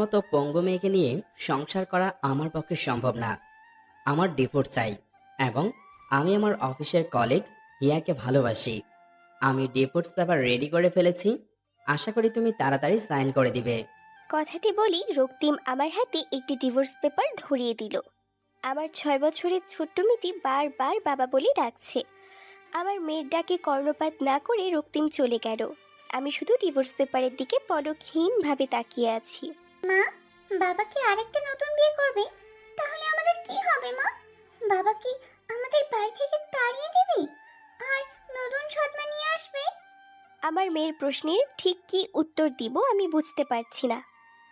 মতো পঙ্গু মেয়েকে নিয়ে সংসার করা আমার পক্ষে সম্ভব না। আমার ডিভোর্স চাই, এবং আমি আমার অফিসের কলিগ হিয়াকে ভালোবাসি। আমি ডিভোর্স পেপার রেডি করে ফেলেছি। আশা করি তুমি তাড়াতাড়ি সাইন করে দিবে। কথাটি বলি রক্তিম আমার হাতে একটি ডিভোর্স পেপার ধরিয়ে দিল। আমার 6 বছরের ছোট্ট মেয়েটি বারবার বাবা বলে ডাকছে। আমার মেয়ের ডাকে কর্ণপাত না করে রক্তিম চলে গেল। আমি শুধু ডিভোর্স পেপারের দিকে পলকহীনভাবে তাকিয়ে আছি। মা, বাবা কি আরেকটা নতুন বিয়ে করবে? তাহলে আমাদের কি হবে মা? বাবা কি আমাদের বাড়ি থেকে তাড়িয়ে দেবে আর নতুন সৎমা নিয়ে আসবে? আমার মেয়ের প্রশ্নের ঠিক কী উত্তর দিব আমি বুঝতে পারছি না।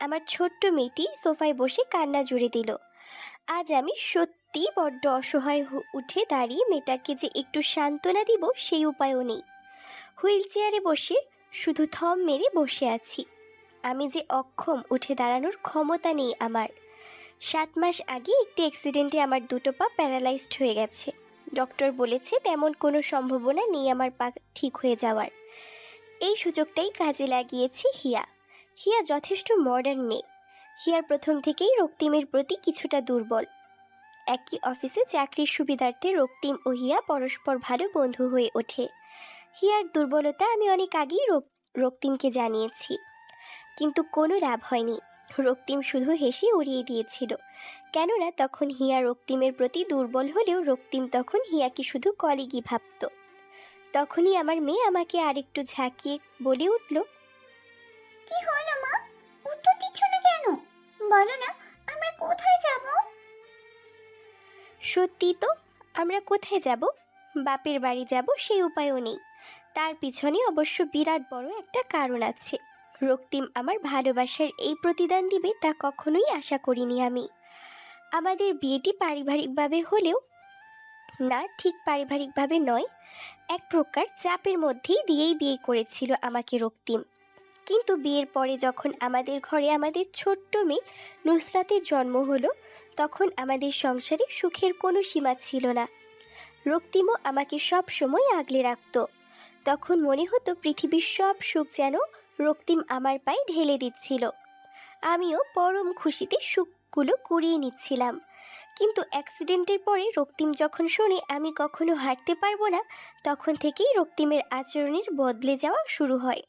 আমার ছোট্ট মেয়েটি সোফায় বসে কান্না জুড়ে দিল। আজ আমি সত্যি বড্ড অসহায় উঠে দাঁড়িয়ে মেয়েটাকে যে একটু সান্ত্বনা দিব সেই উপায়ও নেই। হুইল চেয়ারে বসে শুধু থম মেরে বসে আছি। আমি যে অক্ষম, উঠে দাঁড়ানোর ক্ষমতা নেই আমার। 7 মাস আগে একটি অ্যাক্সিডেন্টে আমার দুটো পা প্যারালাইজড হয়ে গেছে। ডক্টর বলেছে তেমন কোনো সম্ভাবনা নেই আমার পা ঠিক হয়ে যাওয়ার। এই সুযোগটাই কাজে লাগিয়েছি হিয়া। হিয়া যথেষ্ট মডার্ন মেয়ে। হিয়ার প্রথম থেকেই রক্তিমের প্রতি কিছুটা দুর্বল। একই অফিসে চাকরির সুবিধার্থে রক্তিম ও হিয়া পরস্পর ভালো বন্ধু হয়ে ওঠে। হিয়ার দুর্বলতা আমি অনেক আগেই রক্তিমকে জানিয়েছি, কিন্তু কোনো লাভ হয়নি। রক্তিম শুধু হেসে উড়িয়ে দিয়েছিল, কেননা তখন হিয়া রক্তিমের প্রতি দুর্বল হলেও রক্তিম তখন হিয়াকে শুধু কলিগই ভাবত। তখনই আমার মেয়ে আমাকে আরেকটু ঝাঁকিয়ে বলে উঠল, কি হলো মা? উত্তর দিচ্ছ না কেন? বলো না, আমরা কোথায় যাব? সত্যি তো, আমরা কোথায় যাব? বাপের বাড়ি যাব সেই উপায়ও নেই। তার পিছনে অবশ্য বিরাট বড় একটা কারণ আছে। রক্তিম আমার ভালোবাসার এই প্রতিদান দিবে তা কখনোই আশা করিনি আমি। আমাদের বিয়েটি পারিবারিকভাবে হলেও, না, ঠিক পারিবারিকভাবে নয়, এক প্রকার চাপের মধ্যেই দিয়েই বিয়ে করেছিল আমাকে রক্তিম। কিন্তু বিয়ের পরে যখন আমাদের ঘরে আমাদের ছোট্ট মেয়ে নুসরাতের জন্ম হলো, তখন আমাদের সংসারে সুখের কোনো সীমা ছিল না। রক্তিমও আমাকে সব সময় আগলে রাখত। তখন মনে হতো পৃথিবীর সব সুখ যেন রক্তিম আমার পায়ে ঢেলে দিচ্ছিল। আমিও পরম খুশিতে সুখগুলো কুড়িয়ে নিচ্ছিলাম। কিন্তু অ্যাক্সিডেন্টের পরে রক্তিম যখন শোনে আমি কখনো হাঁটতে পারবো না, তখন থেকেই রক্তিমের আচরণের বদলে যাওয়া শুরু হয়।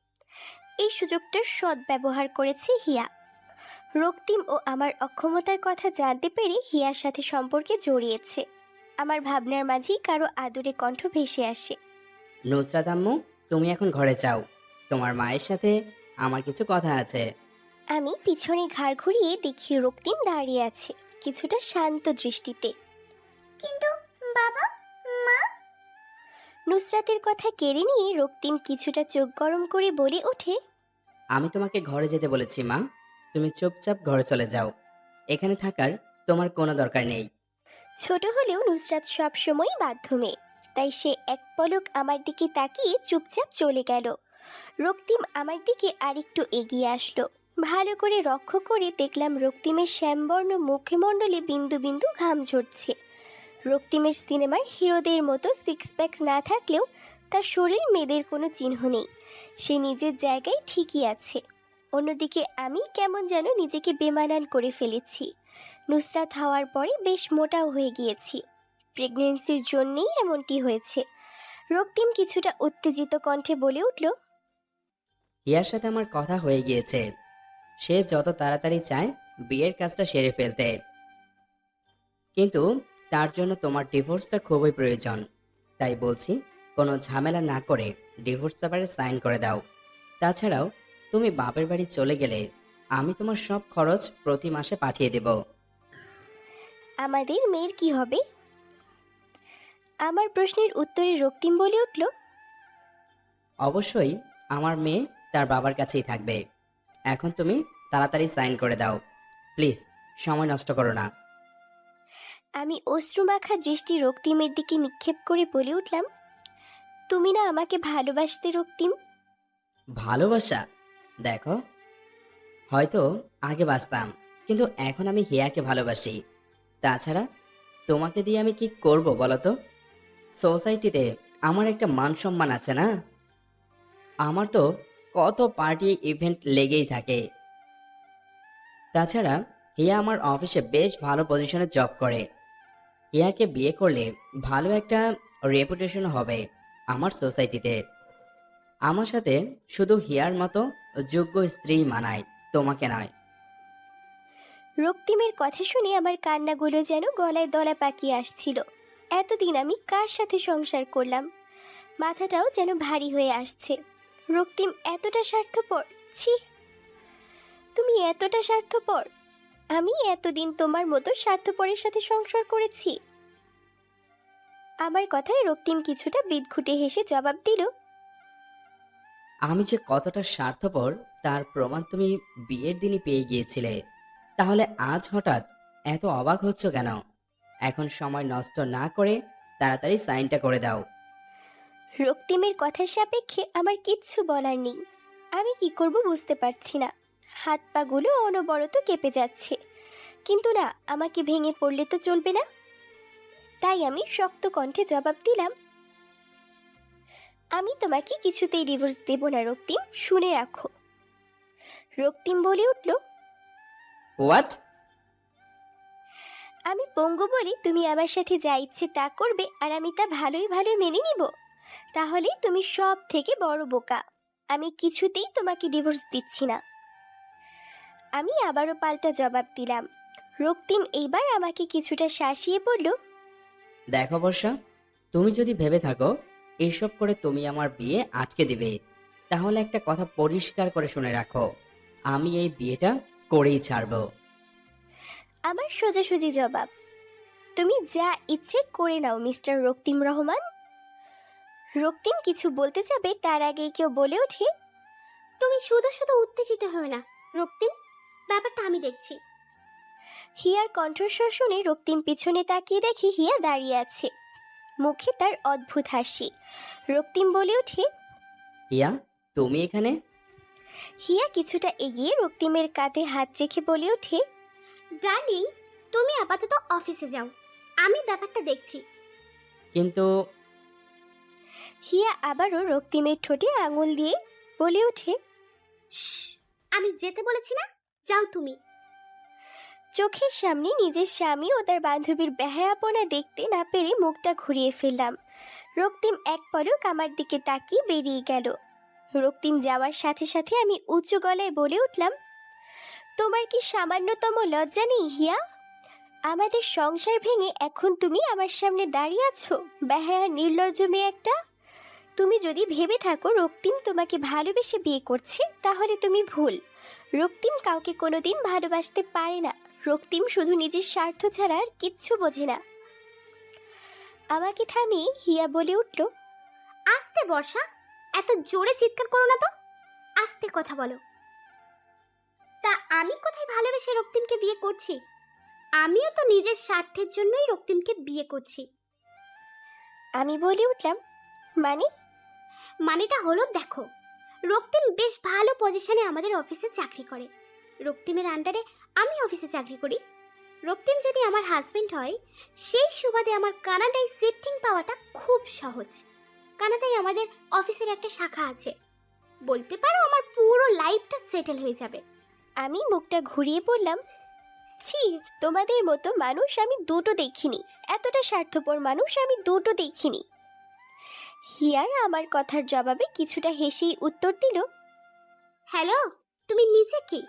এই সুযোগটার সদ্ব্যবহার করেছে হিয়া। রক্তিম ও আমার অক্ষমতার কথা জানতে পেরে হিয়ার সাথে সম্পর্কে জড়িয়েছে। আমার ভাবনার মাঝেই কারো আদরে কণ্ঠ ভেসে আসে। নুসরাত আম্মু, তুমি এখন ঘরে যাও। তোমার মায়ের সাথে আমার কিছু কথা আছে। আমি পিছনে ঘাড় ঘুরিয়ে দেখি রক্তিম দাঁড়িয়ে আছে, কিছুটা শান্ত দৃষ্টিতে। কিন্তু বাবা, মা। নুসরাতের কথা কেড়ে নিয়ে রক্তিম কিছুটা চোখ গরম করে বলে ওঠে, আমি তোমাকে ঘরে যেতে বলেছি মা। তুমি চুপচাপ ঘরে চলে যাও। এখানে থাকার তোমার কোনো দরকার নেই। ছোট হলেও নুসরাত সব সময় বাধ্য মেয়ে, তাই সে এক পলক আমার দিকে তাকিয়ে চুপচাপ চলে গেল। রক্তিম আমার দিকে আরেকটু এগিয়ে আসলো। ভালো করে লক্ষ্য করে দেখলাম রক্তিমের শ্যামবর্ণ মুখমণ্ডলে বিন্দু বিন্দু ঘাম ঝরছে। রক্তিমের সিনেমার হিরোদের মতো সিক্স প্যাক না থাকলেও তার শরীর মেয়েদের কোনো চিহ্ন নেই। সে নিজের জায়গায় ঠিকই আছে। অন্যদিকে আমি কেমন যেন নিজেকে বেমানান করে ফেলেছি। নুসরাত হওয়ার পরে বেশ মোটাও হয়ে গিয়েছি। প্রেগনেন্সির জন্যেই এমনটি হয়েছে। রক্তিম কিছুটা উত্তেজিত কণ্ঠে বলে উঠল, হিয়ার সাথে আমার কথা হয়ে গিয়েছে। সে যত তাড়াতাড়ি চায় বিয়ের কাজটা সেরে ফেলতে, কিন্তু তার জন্য তোমার ডিভোর্সটা খুবই প্রয়োজন। তাই বলছি, কোনো ঝামেলা না করে ডিভোর্স পেপারে সাইন করে দাও। তাছাড়াও তুমি বাপের বাড়ি চলে গেলে আমি তোমার সব খরচ প্রতি মাসে পাঠিয়ে দেব। আমাদের মেয়ের কি হবে? আমার প্রশ্নের উত্তরে রক্তিম বলে উঠল, অবশ্যই আমার মেয়ে তার বাবার কাছেই থাকবে। এখন তুমি তাড়াতাড়ি সাইন করে দাও, প্লিজ। সময় নষ্ট করো না। আমি অশ্রুমাখা দৃষ্টি রক্তিমের দিকে নিক্ষেপ করে বলে উঠলাম, তুমি না আমাকে ভালোবাসতে রক্তিম? ভালোবাসা? দেখো, হয়তো আগে বাসতাম, কিন্তু এখন আমি হিয়াকে ভালোবাসি। তাছাড়া তোমাকে দিয়ে আমি কি করব বলো তো? সোসাইটিতে আমার একটা মান সম্মান আছে না? আমার তো কত পার্টি ইভেন্ট লেগেই থাকে। তাছাড়া হিয়া আমার অফিসে বেশ ভালো পজিশনে জব করে। হিয়াকে বিয়ে করলে ভালো একটা রেপুটেশন হবে আমার সোসাইটিতে। আমার সাথে শুধু হিয়ার মতো যোগ্য স্ত্রী মানায়, তোমাকে নয়। রক্তিমের কথা শুনে আমার কান্নাগুলো যেন গলায় দলা পাকিয়ে আসছিল। এতদিন আমি কার সাথে সংসার করলাম, মাথাটাও যেন ভারী হয়ে আসছে। রক্তিম এতটা স্বার্থপর, ছি! তুমি এতটা স্বার্থপর। আমি এতদিন তোমার মতো স্বার্থপরের সাথে সংসার করেছি। আমার কথায় রক্তিম কিছুটা বিদঘুটে হেসে জবাব দিল, আমি যে কতটা স্বার্থপর তার প্রমাণ তুমি বিয়ের দিনই পেয়ে গিয়েছিলে। তাহলে আজ হঠাৎ এত অবাক হচ্ছ কেন? এখন সময় নষ্ট না করে তাড়াতাড়ি সাইনটা করে দাও। রক্তিমের কথার সাপেক্ষে আমার কিচ্ছু বলার নেই। আমি কি করব বুঝতে পারছি না। হাত পাগুলো অনবরত কেঁপে যাচ্ছে, কিন্তু না, আমাকে ভেঙে পড়লে তো চলবে না। তাই আমি শক্ত কণ্ঠে জবাব দিলাম, আমি তোমাকে কিছুতেই ডিভোর্স দেব না রক্তিম, শুনে রাখো। রক্তিম বলে উঠল, হোয়াট? আমি পঙ্গু বলি তুমি আমার সাথে যা ইচ্ছে তা করবে আর আমি তা ভালোই ভালোই মেনে নিব? তাহলে তুমি সব থেকে বড় বোকা। আমি কিছুতেই তোমাকে ডিভোর্স দিচ্ছি না। আমি আবারও পাল্টা জবাব দিলাম। রক্তিম এইবার আমাকে কিছুটা শাসিয়ে বলল, দেখো বর্ষা, তুমি যদি ভেবে থাকো এসব করে তুমি আমার বিয়ে আটকে দিবে, তাহলে একটা কথা পরিষ্কার করে শুনে রাখো, আমি এই বিয়েটা করেই ছাড়বো। আমার সোজাসুজি জবাব, তুমি যা ইচ্ছে করে নাও মিস্টার রক্তিম রহমান। রক্তিম কিছু বলতে যাবে তার আগেই কেউ বলে ওঠে, তুমি শুধু শুধু উত্তেজিত হও না রক্তিম, ব্যাপারটা আমি দেখছি। হিয়ার কণ্ঠস্বর শুনে রক্তিম পিছনে তাকিয়ে দেখি হিয়া দাঁড়িয়ে আছে, মুখে তার অদ্ভুত হাসি। রক্তিম বলে ওঠে, হিয়া, তুমি এখানে? হিয়া কিছুটা এগিয়ে রক্তিমের কাঁধে হাত রেখে বলে ওঠে, ডার্লিং, তুমি আপাতত অফিসে যাও, আমি ব্যাপারটা দেখছি। কিন্তু হিয়া আবারও রক্তিমের ঠোঁটে আঙুল দিয়ে বলে ওঠে, শ্শ্, আমি যেতে বলেছি না, যাও তুমি। চোখের সামনে নিজের স্বামী ও তার বান্ধবীর বেহায়াপনা দেখতে না পেরে মুখটা ঘুরিয়ে ফেললাম। রক্তিম এক পলক আমার দিকে তাকিয়ে বেরিয়ে গেল। রক্তিম যাওয়ার সাথে সাথে আমি উঁচু গলায় বলে উঠলাম, তোমার কি সামান্যতম লজ্জা নেই হিয়া? আমাদের সংসার ভেঙে এখন তুমি আমার সামনে দাঁড়িয়ে আছো, বেহায়া নির্লজ্জ মেয়ে একটা। তুমি যদি ভেবে থাকো রক্তিম তোমাকে ভালোবেসে বিয়ে করছে, তাহলে তুমি ভুল। রক্তিম কাউকে কোনোদিন ভালোবাসতে পারে না। রক্তিম শুধু নিজের স্বার্থ ছাড়া আর কিচ্ছু বোঝে না। আমাকে থামিয়ে হিয়া বলে উঠল, আস্তে বর্ষা, এত জোরে চিৎকার করো না তো, আস্তে কথা বলো। তা আমি কোথায় ভালোবেসে রক্তিমকে বিয়ে করছি? আমিও তো নিজের স্বার্থের জন্যই রক্তিমকে বিয়ে করছি। আমি বলে উঠলাম, মানে? মানেটা হলো দেখো, রক্তিম বেশ ভালো পজিশনে আমাদের অফিসে চাকরি করে। রক্তিমের আন্ডারে আমি অফিসে চাকরি করি। রক্তিম যদি আমার হাজবেন্ড হয়, সেই সুবাদে আমার কানাডায় শিফটিং পাওয়াটা খুব সহজ। কানাডায় আমাদের অফিসের একটা শাখা আছে, বলতে পারো আমার পুরো লাইফটা সেটেল হয়ে যাবে। আমি মুখটা ঘুরিয়ে বললাম, ছি, তোমাদের মতো মানুষ আমি দুটো দেখিনি। এতটা স্বার্থপর মানুষ আমি দুটো দেখিনি। হিয়ার আমার কথার জবাবে কিছুটা হেসেই উত্তর দিল, হ্যালো, তুমি নিজে কি?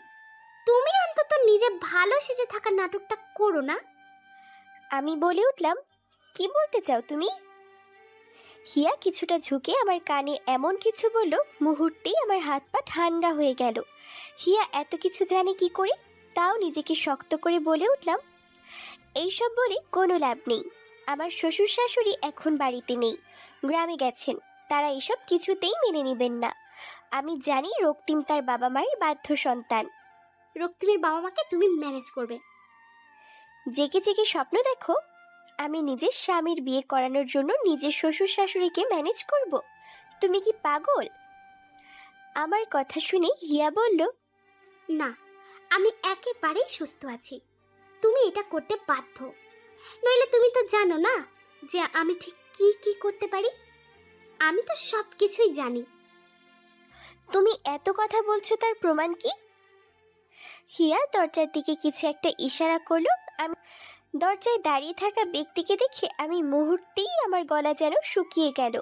তুমি অন্তত নিজে ভালো সেজে থাকার নাটকটা করো না। আমি বলে উঠলাম, কি বলতে চাও তুমি? হিয়া কিছুটা ঝুঁকে আমার কানে এমন কিছু বলল, মুহূর্তেই আমার হাত পা ঠান্ডা হয়ে গেল। হিয়া এত কিছু জানে কি করে? তাও নিজেকে শক্ত করে বলে উঠলাম, এইসব বলে কোনো লাভ নেই। আমার শ্বশুর শাশুড়ি এখন বাড়িতে নেই, গ্রামে গেছেন। তারা এসব কিছুতেই মেনে নেবেন না। আমি জানি রক্তিম তার বাবা মায়ের বাধ্য সন্তান। রক্তিমের বাবা মাকে তুমি ম্যানেজ করবে। জেগে জেগে স্বপ্ন দেখো আমি নিজের স্বামীর বিয়ে করানোর জন্য নিজের শ্বশুর শাশুড়িকে ম্যানেজ করব? তুমি কি পাগল? আমার কথা শুনে হিয়া বলল, না, আমি একেবারেই সুস্থ আছি। তুমি এটা করতে বাধ্য, নইলে তুমি তো জানো না যে আমি ঠিক কি কি করতে পারি। আমি তো সব কিছুই জানি। তুমি এত কথা বলছো, তার প্রমাণ কি? হিয়া দরজার দিকে কিছু একটা ইশারা করলো। আমি দরজায় দাঁড়িয়ে থাকা ব্যক্তিকে দেখে আমি মুহূর্তেই আমার গলা যেন শুকিয়ে গেল।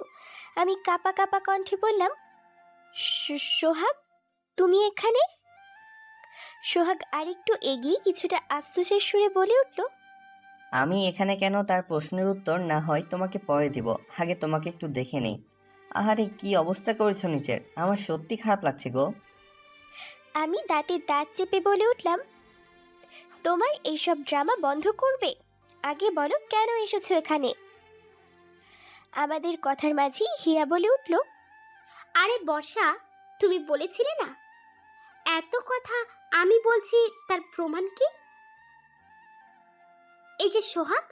আমি কাঁপা কাঁপা কণ্ঠে বললাম, সোহাগ, তুমি এখানে?" সোহাগ আরেকটু এগিয়ে কিছুটা আফসোসের সুরে বলে উঠল, আমি এখানে কেন তার প্রশ্নের উত্তর না হয় তোমাকে পরে দিব, আগে তোমাকে একটু দেখে নেই। আহারে কি অবস্থা করেছো নিচের, আমার সত্যি খারাপ লাগছে গো। আমি দাঁতে দাঁত চেপে বলে উঠলাম, তোমার এইসব ড্রামা বন্ধ করবে? আগে বলো কেন এসেছো এখানে? আমাদের কথার মাঝেই হিয়া বলে উঠল, আরে বর্ষা, তুমি বলেছিলে না এত কথা আমি বলছি, তার প্রমাণ কি? এই যে সোহাগ,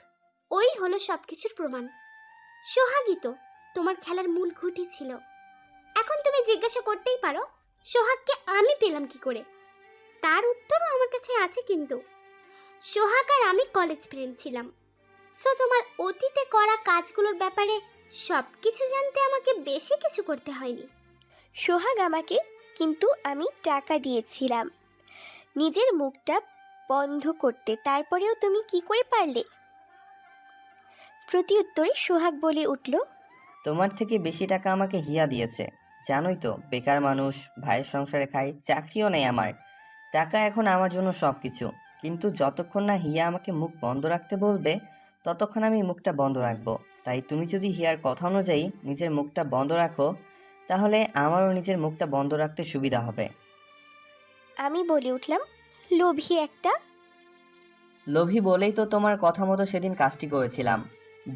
ওই হলো সবকিছুর প্রমাণ। সোহাগই তো তোমার খেলার মূল খুঁটি ছিল। এখন তুমি জিজ্ঞাসা করতেই পারো সোহাগকে আমি পেলাম কি করে। তার উত্তরও আমার কাছে আছে, কিন্তু সোহাগ আর আমি কলেজ ফ্রেন্ড ছিলাম। সো তোমার অতীতে করা কাজগুলোর ব্যাপারে সবকিছু জানতে আমাকে বেশি কিছু করতে হয়নি। সোহাগ আমাকে, কিন্তু আমি টাকা দিয়েছিলাম নিজের মুখটা বন্ধ করতে, তারপরেও তুমি কি করে পারলে? প্রতি উত্তরে সোহাগ বলে উঠল, তোমার থেকে বেশি টাকা আমাকে হিয়া দিয়েছে। জানোই তো, বেকার মানুষ, ভাইয়ের সংসারে খাই, চাকরিও নেই আমার। টাকা এখন আমার জন্য সব কিছু। কিন্তু যতক্ষণ না হিয়া আমাকে মুখ বন্ধ রাখতে বলবে, ততক্ষণ আমি মুখটা বন্ধ রাখবো। তাই তুমি যদি হিয়ার কথা অনুযায়ী নিজের মুখটা বন্ধ রাখো, তাহলে আমারও নিজের মুখটা বন্ধ রাখতে সুবিধা হবে। আমি বলে উঠলাম, লোভী একটা। লোভী বলেই তো তোমার কথা মতো সেদিন কাজটি করেছিলাম।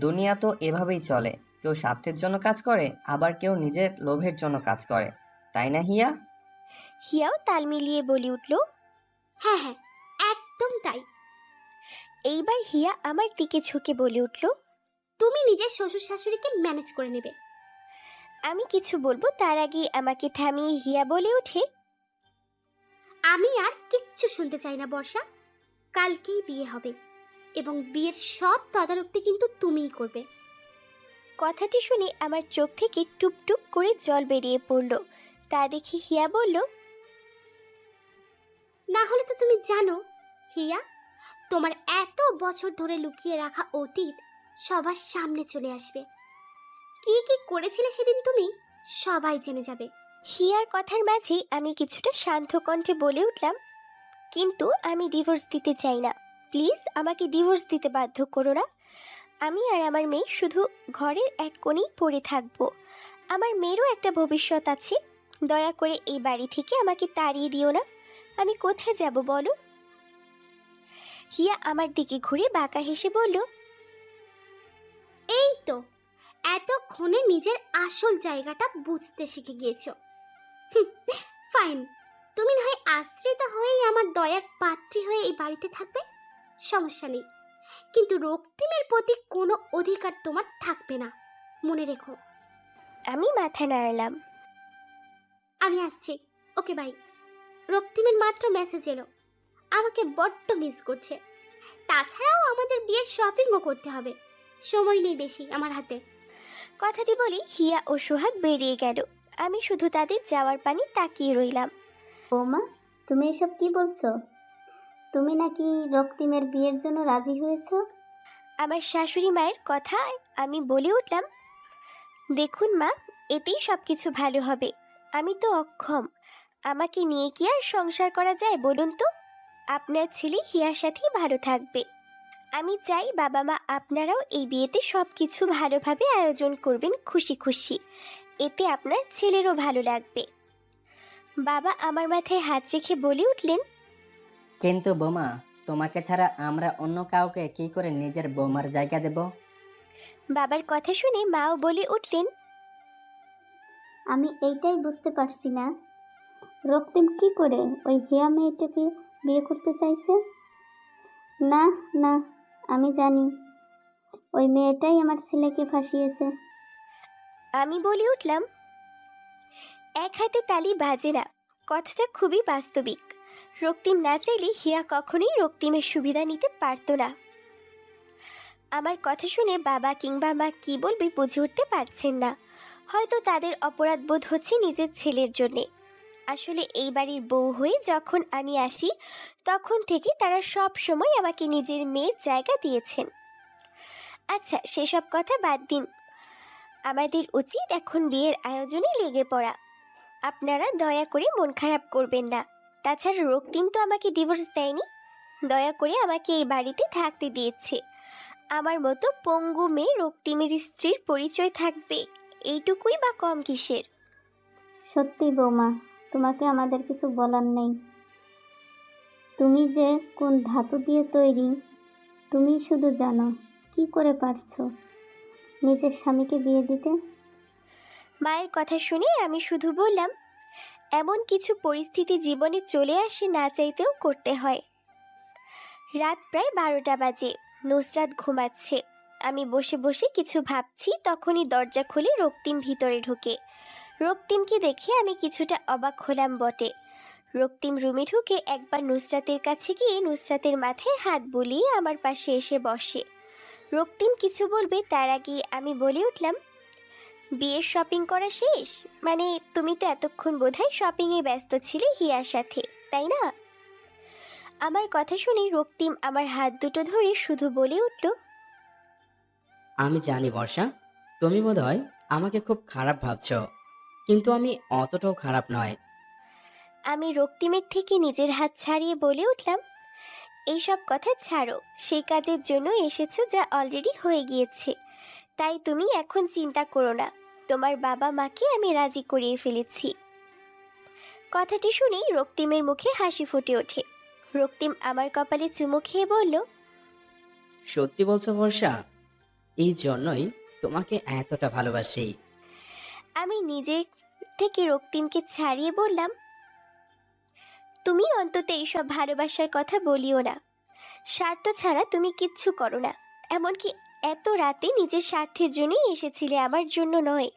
দুনিয়া তো এভাবেই চলে, কেউ স্বার্থের জন্য কাজ করে, আবার কেউ নিজের লোভের জন্য কাজ করে, তাই না হিয়া? হিয়াও তাল মিলিয়ে বলে উঠল, হ্যাঁ হ্যাঁ, একদম তাই। এইবার হিয়া আমার দিকে ঝুঁকে বলে উঠল, তুমি নিজের শ্বশুর শাশুড়িকে ম্যানেজ করে নেবে। আমি কিছু বলবো তার আগে আমাকে থামিয়ে হিয়া বলে ওঠে, আমি আর কিচ্ছু শুনতে চাই না বর্ষা। কালকেই বিয়ে হবে এবং বিয়ের সব তদারকি কিন্তু তুমিই করবে। কথাটি শুনে আমার চোখ থেকে টুপ টুপ করে জল বেরিয়ে পড়ল। তা দেখি হিয়া বলল, না হলে তো তুমি জানো হিয়া, তোমার এত বছর ধরে লুকিয়ে রাখা অতীত সবার সামনে চলে আসবে। কি কি করেছিলে সেদিন তুমি, সবাই জেনে যাবে। হিয়ার কথার মাঝেই আমি কিছুটা শান্ত কণ্ঠে বলে উঠলাম, কিন্তু আমি ডিভোর্স দিতে চাই না। প্লিজ আমাকে ডিভোর্স দিতে বাধ্য করো না। আমি আর আমার মেয়ে শুধু ঘরের এক কোণেই পড়ে থাকবো। আমার মেয়েরও একটা ভবিষ্যৎ আছে। দয়া করে এই বাড়ি থেকে আমাকে তাড়িয়ে দিও না। আমি কোথায় যাব বলো? হিয়া আমার দিকে ঘুরে বাঁকা হেসে বলল, এই তো এতক্ষণে নিজের আসল জায়গাটা বুঝতে শিখে গিয়েছো। ফাইন, তুমি না হয় আশ্রিতা হয়েই আমার দয়ার পাত্রী হয়ে এই বাড়িতে থাকবে, সমস্যা নেই। কিন্তু রক্তিমের প্রতি কোনো অধিকার তোমার থাকবে না, মনে রেখো। আমি মাথা নাড়লাম। আমি আসছি, ওকে বাই। রক্তিমের মাত্র মেসেজ এলো, আমাকে বড্ড মিস করছে। তাছাড়াও আমাদের বিয়ের শপিংও করতে হবে, সময় নেই বেশি আমার হাতে। কথাটি বলি হিয়া ও সোহাগ বেরিয়ে গেল। আমি শুধু তাদের যাওয়ার পানি তাকিয়ে রইলাম। বৌমা, তুমি এসব কি বলছো? তুমি নাকি রক্তিমের বিয়ের জন্য রাজি হয়েছো? আমার শাশুড়ি মায়ের কথায় আমি বলে উঠলাম, দেখুন মা, এতেই সব কিছু ভালো হবে। আমি তো অক্ষম, আমাকে নিয়ে কি আর সংসার করা যায় বলুন তো? আপনার ছেলে হিয়ার সাথেই ভালো থাকবে। আমি চাই বাবা মা আপনারাও এই বিয়েতে সব কিছু ভালোভাবে আয়োজন করবেন, খুশি খুশি। এতে আপনার ছেলেরও ভালো লাগবে। বাবা আমার মাথায় হাত রেখে বলে উঠলেন, কিন্তু বোমা, তোমাকে ছাড়া আমরা অন্য কাউকে কি করে নিজের বোমার জায়গা দেব? বাবার কথা শুনে মাও বলে উঠলেন, আমি এইটাই বুঝতে পারছি না, রক্তিম কি করে ওই হিয়া মেয়েটাকে বিয়ে করতে চাইছে? না না, আমি জানি ওই মেয়েটাই আমার ছেলেকে ফাঁসিয়েছে। আমি বলে উঠলাম, এক হাতে তালি বাজে না, কথাটা খুবই বাস্তবিক। রক্তিম না চাইলে হিয়া কখনোই রক্তিমের সুবিধা নিতে পারতো না। আমার কথা শুনে বাবা কিংবা মা কি বলবে বুঝে উঠতে পারছেন না। হয়তো তাদের অপরাধ বোধ হচ্ছে নিজের ছেলের জন্যে। আসলে এই বাড়ির বউ হয়ে যখন আমি আসি তখন থেকে তারা সব সময় আমাকে নিজের মেয়ের জায়গা দিয়েছেন। আচ্ছা, সেসব কথা বাদ দিন। আমাদের উচিত এখন বিয়ের আয়োজনে লেগে পড়া। আপনারা দয়া করে মন খারাপ করবেন না। তাছাড়া রক্তিম তো আমাকে ডিভোর্স দেয়নি, দয়া করে আমাকে এই বাড়িতে থাকতে দিয়েছে। আমার মতো পঙ্গু মেয়ে রক্তিমের স্ত্রীর পরিচয় থাকবে, এইটুকুই বা কম কিসের? সত্যি বৌমা, তোমাকে আমাদের কিছু বলার নেই। তুমি যে কোন ধাতু দিয়ে তৈরি তুমি শুধু জানো। কি করে পারছো নিজের স্বামীকে বিয়ে দিতে? মায়ের কথা শুনে আমি শুধু বললাম, এমন কিছু পরিস্থিতি জীবনে চলে আসে না চাইতেও করতে হয়। রাত প্রায় 12টা বাজে। নুসরাত ঘুমাচ্ছে। আমি বসে বসে কিছু ভাবছি, তখনই দরজা খুলে রক্তিম ভিতরে ঢোকে। রক্তিমকে দেখে আমি কিছুটা অবাক হলাম বটে। রক্তিম রুমে ঢুকে একবার নুসরাতের কাছে গিয়ে নুসরাতের মাথায় হাত বুলিয়ে আমার পাশে এসে বসে। রক্তিম কিছু বলবে তার আগে আমি বলে উঠলাম, বিয়ের শপিং করা শেষ? মানে তুমি তো এতক্ষণ বোধহয় শপিংয়ে ব্যস্ত ছিলে হিয়ার সাথে, তাই না? আমার কথা শুনে রক্তিম আমার হাত দুটো ধরে শুধু বলে উঠল, আমি জানি বর্ষা, তুমি বোধহয় আমাকে খুব খারাপ ভাবছো, কিন্তু আমি অতটাও খারাপ নয়। আমি রক্তিমের থেকে নিজের হাত ছাড়িয়ে বলে উঠলাম, এইসব কথা ছাড়ো, সেই কাজের জন্য এসেছো যা অলরেডি হয়ে গিয়েছে। তাই তুমি এখন চিন্তা করো না, তোমার বাবা মাকে আমি রাজি করিয়ে ফেলেছি। কথাটি শুনেই রক্তিমের মুখে হাসি ফুটে ওঠে। রক্তিম আমার কপালে চুমু খেয়ে বলল, সত্যি বলছো বর্ষা? এই জন্যই তোমাকে এতটা ভালোবাসি। আমি নিজে থেকে রক্তিমকে ছাড়িয়ে বললাম, তুমি অন্তত এইসব ভালোবাসার কথা বলিও না। স্বার্থ ছাড়া তুমি কিচ্ছু করো না। এমনকি এত রাতে নিজের স্বার্থের জন্যই এসেছিলে, আমার জন্য নয়।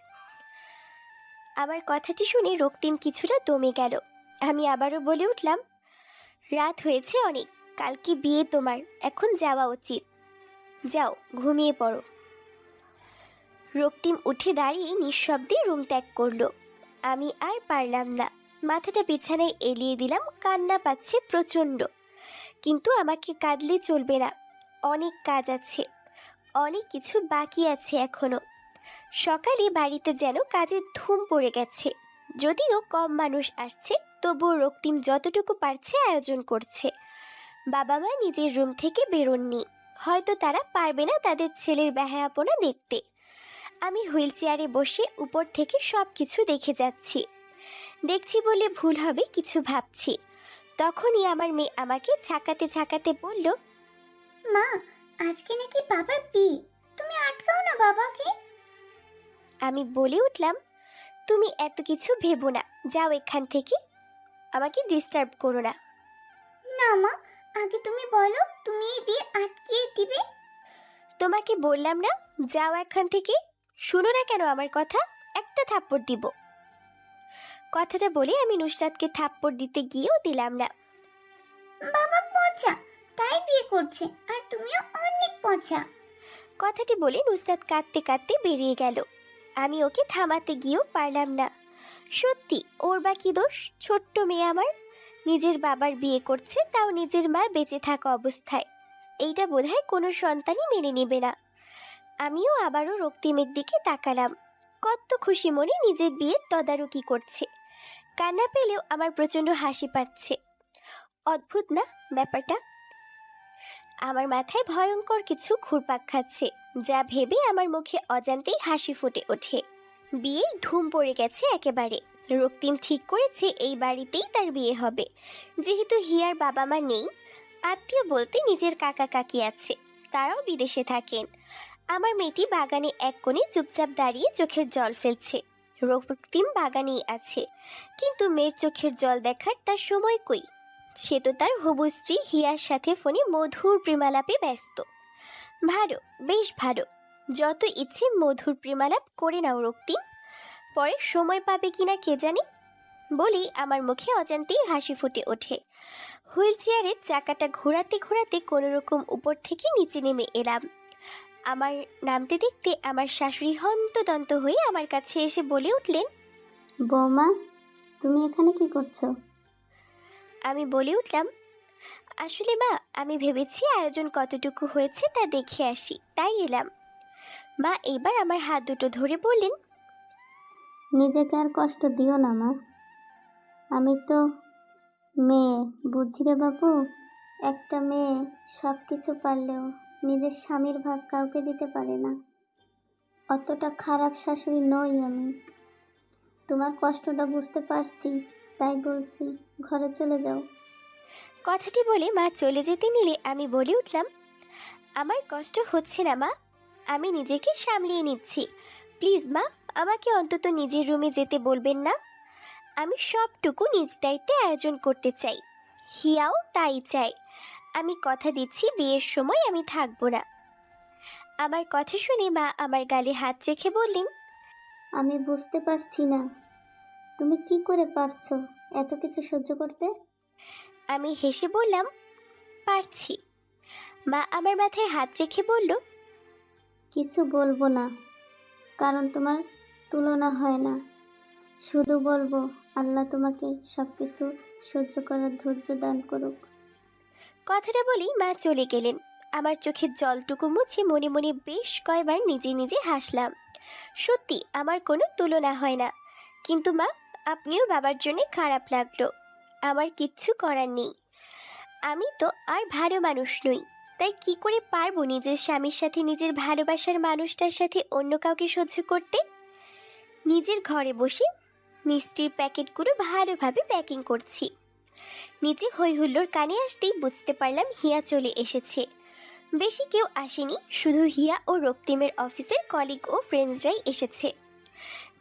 আমার কথাটি শুনে রক্তিম কিছুটা দমে গেল। আমি আবারও বলে উঠলাম, রাত হয়েছে অনেক, কালকে বিয়ে তোমার, এখন যাওয়া উচিত। যাও ঘুমিয়ে পড়ো। রক্তিম উঠে দাঁড়িয়ে নিঃশব্দে রুম ত্যাগ করলো। আমি আর পারলাম না, মাথাটা বিছানায় এলিয়ে দিলাম। কান্না পাচ্ছে প্রচণ্ড, কিন্তু আমাকে কাঁদলে চলবে না। অনেক কাজ আছে, অনেক কিছু বাকি আছে এখনো। সকালে বাড়িতে যেন কাজের ধুম পড়ে গেছে। যদিও কম মানুষ আসছে, তবুও রক্তিম যতটুকু পারছে আয়োজন করছে। বাবা মা নিজের রুম থেকে বেরোননি, হয়তো তারা পারবে না তাদের ছেলের বেহায়াপনা দেখতে। আমি হুইল চেয়ারে বসে উপর থেকে সব কিছু দেখে যাচ্ছি। দেখছি বলে ভুল হবে, কিছু ভাবছি। তখনই আমার মেয়ে আমাকে ঝাঁকাতে ঝাঁকাতে বলল, মা, আজকে নাকি বাবার বিয়ে, তুমি আটকাও না বাবাকে। আমি বলে উঠলাম, তুমি এত কিছু ভেবো না, যাও এখান থেকে, আমাকে ডিস্টার্ব করো না। না মা, আগে তুমি বলো তুমি এই বিয়ে আটকিয়ে দিবে। তোমাকে বললাম না, যাও এখান থেকে। শুনো না কেন আমার কথা? একটা থাপ্পড় দিব। কথাটা বলে আমি নুসরাতকে থাপ্পড় দিতে গিয়েও দিলাম না। বাবা পচা, তাই বিয়ে করছে, আর তুমিও অনেক পচা। কথাটি বলে নুসরাত কাঁদতে কাঁদতে বেরিয়ে গেল। আমি ওকে থামাতে গিয়েও পারলাম না। সত্যি ওর বা কি দোষ? ছোট্ট মেয়ে আমার, নিজের বাবার বিয়ে করছে, তাও নিজের মা বেঁচে থাকা অবস্থায়। এইটা বোধহয় কোনো সন্তানই মেনে নেবে না। আমিও আবারও রক্তিমের দিকে তাকালাম। কত খুশি মনে নিজের বিয়ের তদারকি করছে। কান্না পেলেও আমার প্রচণ্ড হাসি পাচ্ছে। অদ্ভুত না ব্যাপারটা? আমার মাথায় ভয়ঙ্কর কিছু ঘুরপাক খাচ্ছে, যা ভেবে আমার মুখে অজান্তেই হাসি ফুটে ওঠে। বিয়ের ধুম পড়ে গেছে একেবারে। রক্তিম ঠিক করেছে এই বাড়িতেই তার বিয়ে হবে। যেহেতু হিয়ার বাবা মা নেই, আত্মীয় বলতে নিজের কাকা কাকি আছে, তারাও বিদেশে থাকেন। আমার মেয়েটি বাগানে এক কোণে চুপচাপ দাঁড়িয়ে চোখের জল ফেলছে। রক্তিম বাগানেই আছে, কিন্তু মেয়ের চোখের জল দেখার তার সময় কই? সে তো তার হবু স্ত্রী হিয়ার সাথে ফোনে মধুর প্রেমালাপে ব্যস্ত। ভালো, বেশ ভালো, যত ইচ্ছে মধুর প্রেমালাপ করে নাও রক্তিম, পরে সময় পাবে কিনা কে জানে। বলেই আমার মুখে অজান্তেই হাসি ফুটে ওঠে। হুইল চেয়ারের চাকাটা ঘোরাতে ঘোরাতে কোনোরকম উপর থেকে নিচে নেমে এলাম। আমার নামতে দেখতে আমার শাশুড়ি হন্তদন্ত হয়ে আমার কাছে এসে বলে উঠলেন, বৌমা, তুমি এখানে কি করছো? আমি বলে উঠলাম, আসলে মা, আমি ভেবেছি আয়োজন কতটুকু হয়েছে তা দেখে আসি, তাই এলাম। মা এবার আমার হাত দুটো ধরে বললেন, নিজেকে আর কষ্ট দিও না মা। আমি তো মেয়ে, বুঝি রে বাবু। একটা মেয়ে সব কিছু পারলেও নিজের স্বামীর ভাগ কাউকে দিতে পারে না। অতটা খারাপ শাশুড়ি নই আমি। তোমার কষ্টটা বুঝতে পারছি, তাই বলছি ঘরে চলে যাও। কথাটি বলে মা চলে যেতে নিলে আমি বলে উঠলাম, আমার কষ্ট হচ্ছে না মা, আমি নিজেকে সামলিয়ে নিচ্ছি। প্লিজ মা, আমাকে অন্তত নিজের রুমে যেতে বলবেন না। আমি সবটুকু নিজ দায়িত্বে আয়োজন করতে চাই, হিয়াও তাই চাই। আমি কথা দিচ্ছি বিয়ের সময় আমি থাকবো না। আমার কথা শুনে মা আমার গালে হাত রেখে বললেন, আমি বুঝতে পারছি না তুমি কি করে পারছো এত কিছু সহ্য করতে। আমি হেসে বললাম, পারছি। মা আমার মাথায় হাত রেখে বলল, কিছু বলবো না, কারণ তোমার তুলনা হয় না। শুধু বলবো আল্লাহ তোমাকে সব কিছু সহ্য করার ধৈর্য দান করুক। কথাটা বলেই মা চলে গেলেন। আমার চোখের জলটুকু মুছে মনে মনে বেশ কয়বার নিজে নিজে হাসলাম। সত্যি আমার কোনো তুলনা হয় না। কিন্তু মা, আপনিও বাবার জন্য খারাপ লাগলো। আমার কিচ্ছু করার নেই। আমি তো আর ভালো মানুষ নই, তাই কি করে পারবো নিজের স্বামীর সাথে নিজের ভালোবাসার মানুষটার সাথে অন্য কাউকে সহ্য করতে। নিজের ঘরে বসে মিষ্টির প্যাকেটগুলো ভালোভাবে প্যাকিং করছি। নিচে হই হুল্লোড় কানে আসতেই বুঝতে পারলাম হিয়া চলে এসেছে। বেশি কেউ আসেনি, শুধু হিয়া ও রক্তিমের অফিসের কলিগ ও ফ্রেন্ডসরাই এসেছে।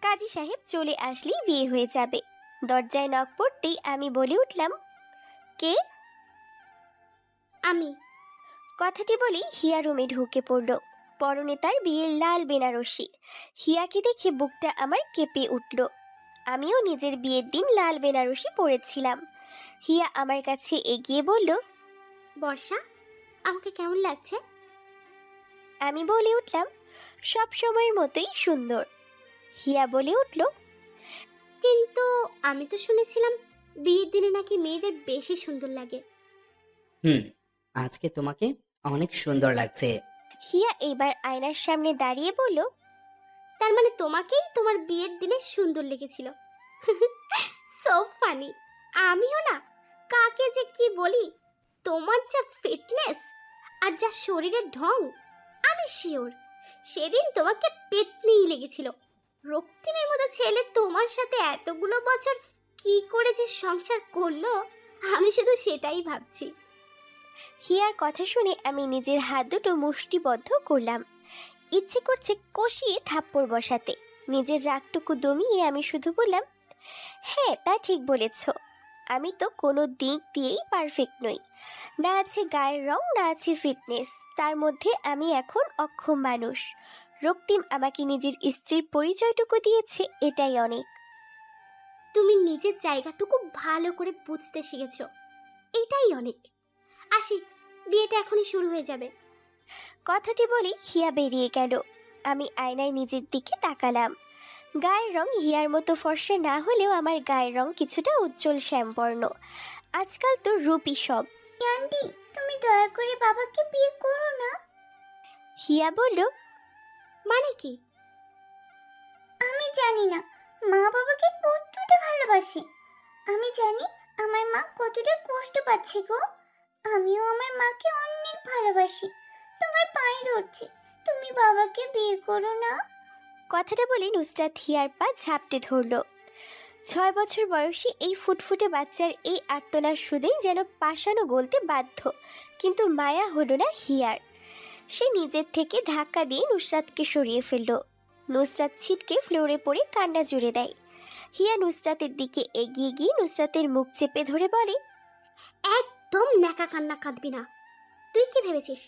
কাজী সাহেব চলে আসলেই বিয়ে হয়ে যাবে। দরজায় নক পড়তেই আমি বলে উঠলাম, কে? আমি। কথাটি বলেই হিয়া রুমে ঢুকে পড়ল। পরনে তার বিয়ের লাল বেনারসি। হিয়াকে দেখে বুকটা আমার কেঁপে উঠল। আমিও নিজের বিয়ের দিন লাল বেনারসি পরেছিলাম। হিয়া আমার কাছে এগিয়ে বলল, বর্ষা, আমাকে কেমন লাগছে? আমি বলে উঠলাম, সব সময়ের মতোই সুন্দর। হিয়া বলে উঠল, কিন্তু আমি তো শুনেছিলাম বিয়ের দিনে নাকি মেয়েদের বেশি সুন্দর লাগে। হুম, আজকে তোমাকে অনেক সুন্দর লাগছে। হিয়া এবার আয়নার সামনে দাঁড়িয়ে বলল, তার মানে তোমাকেই তোমার বিয়ের দিনে সুন্দর লেগেছিল। So funny. আমিও না কাকে যে কি বলি, তোমার যা ফিটনেস আর যা শরীরের ঢং, আমি শিওর সেদিন তোমাকে পেতনিই লেগেছিল। রক্তিমের মতো ছেলে তোমার সাথে এতগুলো বছর কি করে যে সংসার করলো, আমি শুধু সেটাই ভাবছি। হিয়ার কথা শুনে আমি নিজের হাত দুটো মুষ্টিবদ্ধ করলাম। ইচ্ছে করছে কষিয়ে থাপ্পড় বসাতে। নিজের রাগটুকু দমিয়ে আমি শুধু বললাম, হ্যাঁ তা ঠিক বলেছ। আমি তো কোনো দিক দিয়েই পারফেক্ট নই। না আছে গায়ের রং, না আছে ফিটনেস, তার মধ্যে আমি এখন অক্ষম মানুষ। রক্তিম আমাকে নিজের স্ত্রীর পরিচয়টুকু দিয়েছে, এটাই অনেক। তুমি নিজের জায়গাটুকু ভালো করে বুঝতে শিখেছো, এটাই অনেক। আসি, বিয়েটা এখনই শুরু হয়ে যাবে। কথাটি বলে হিয়া বেরিয়ে গেল। আমি আয়নায় নিজের দিকে তাকালাম। গায়ের রং হিয়ার মতো ফর্সা না হলেও আমার গায়ের রং কিছুটা উজ্জ্বল শ্যামবর্ণ। আজকাল তো রূপই সব। আন্টি, তুমি দয়া করে বাবাকে বিয়ে করো না। হিয়া বলল, মানে কি? আমি জানি না মা বাবাকে কতটা ভালোবাসে। আমি জানি আমার মা কতটা কষ্ট পাচ্ছে গো। আমিও আমার মাকে অনেক ভালোবাসি। তোমার পায়ে ধরছি, তুমি বাবাকে বিয়ে করো না। কথাটা বলে নুসরাত হিয়ার পা ঝাপটে ধরল। 6 বছর বয়সী এই ফুটফুটে বাচ্চার এই আর্তনার সুদেই যেন পাশানো গলতে বাধ্য, কিন্তু মায়া হলো না হিয়ার। সে নিজের থেকে ধাক্কা দিয়ে নুসরাতকে সরিয়ে ফেলল। নুসরাত ছিটকে ফ্লোরে পড়ে কান্না জুড়ে দেয়। হিয়া নুসরাতের দিকে এগিয়ে গিয়ে নুসরাতের মুখ চেপে ধরে বলে, একদম ন্যাকা কান্না কাঁদবি না। তুই কি ভেবেছিস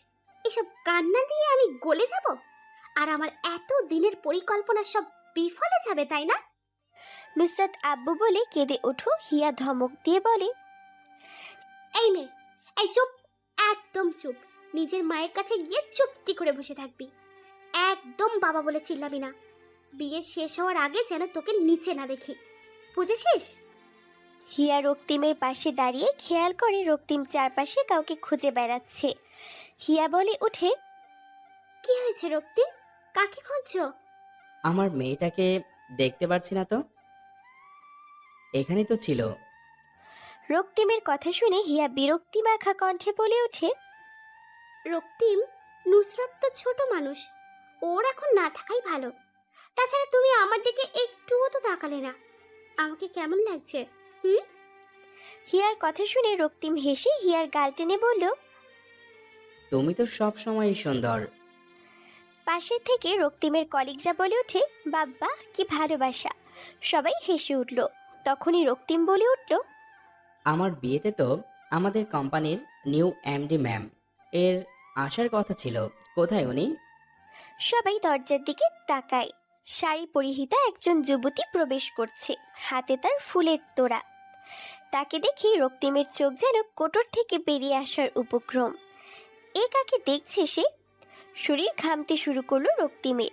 এসব কান্না দিয়ে আমি গলে যাব আর আমার এত দিনের পরিকল্পনা সব বিফলে যাবে, তাই না? নুসরাত আব্বু বলে কেঁদে ওঠো। হিয়া ধমক দিয়ে বলে, এই মেয়ে, এই চুপ, একদম চুপ। নিজের মায়ের কাছে গিয়ে চুপটি করে বসে থাকবি। একদম বাবা বলে চিল্লাবি না। বিয়ে শেষ হওয়ার আগে যেন তোকে নিচে না দেখি, বুঝেছিস? হিয়া রক্তিমের পাশে দাঁড়িয়ে খেয়াল করে রক্তিম চারপাশে কাউকে খুঁজে বেড়াচ্ছে। হিয়া বলে উঠে, কি হয়েছে রক্তিম? কাকে খুঁজছো? আমার মেয়েটাকে দেখতে পারছি না তো, এখানেই তো ছিল। রক্তিমের কথা শুনে হিয়া বিরক্তি মাখা কণ্ঠে বলে ওঠে, রক্তিম, নুসরাত তো ছোট মানুষ, ওর এখন না থাকাই ভালো। তাছাড়া তুমি আমার দিকে একটুও তো তাকালে না, আমাকে কেমন লাগছে? হুম? হিয়ার কথা শুনে রক্তিম হেসে হিয়ার গাল টেনে বলল। তুমি তো সব সময়ই সুন্দর। পাশে থেকে রক্তিমের কলিগরা বলে ওঠে, বাব্বা কি ভালোবাসা। সবাই হেসে উঠল। তখনই রক্তিম বলে উঠল, আমার বিয়েতে তো আমাদের কোম্পানির নিউ এমডি ম্যাম এর আসার কথা ছিল, কোথায় উনি? সবাই দরজার দিকে তাকায়। শাড়ি পরিহিতা একজন যুবতী প্রবেশ করছে, হাতে তার ফুলের তোড়া। তাকে দেখে রক্তিমের চোখ যেন কোটর থেকে বেরিয়ে আসার উপক্রম। এ কাকে দেখছে সে? শরীর ঘামতে শুরু করলো রক্তিমের।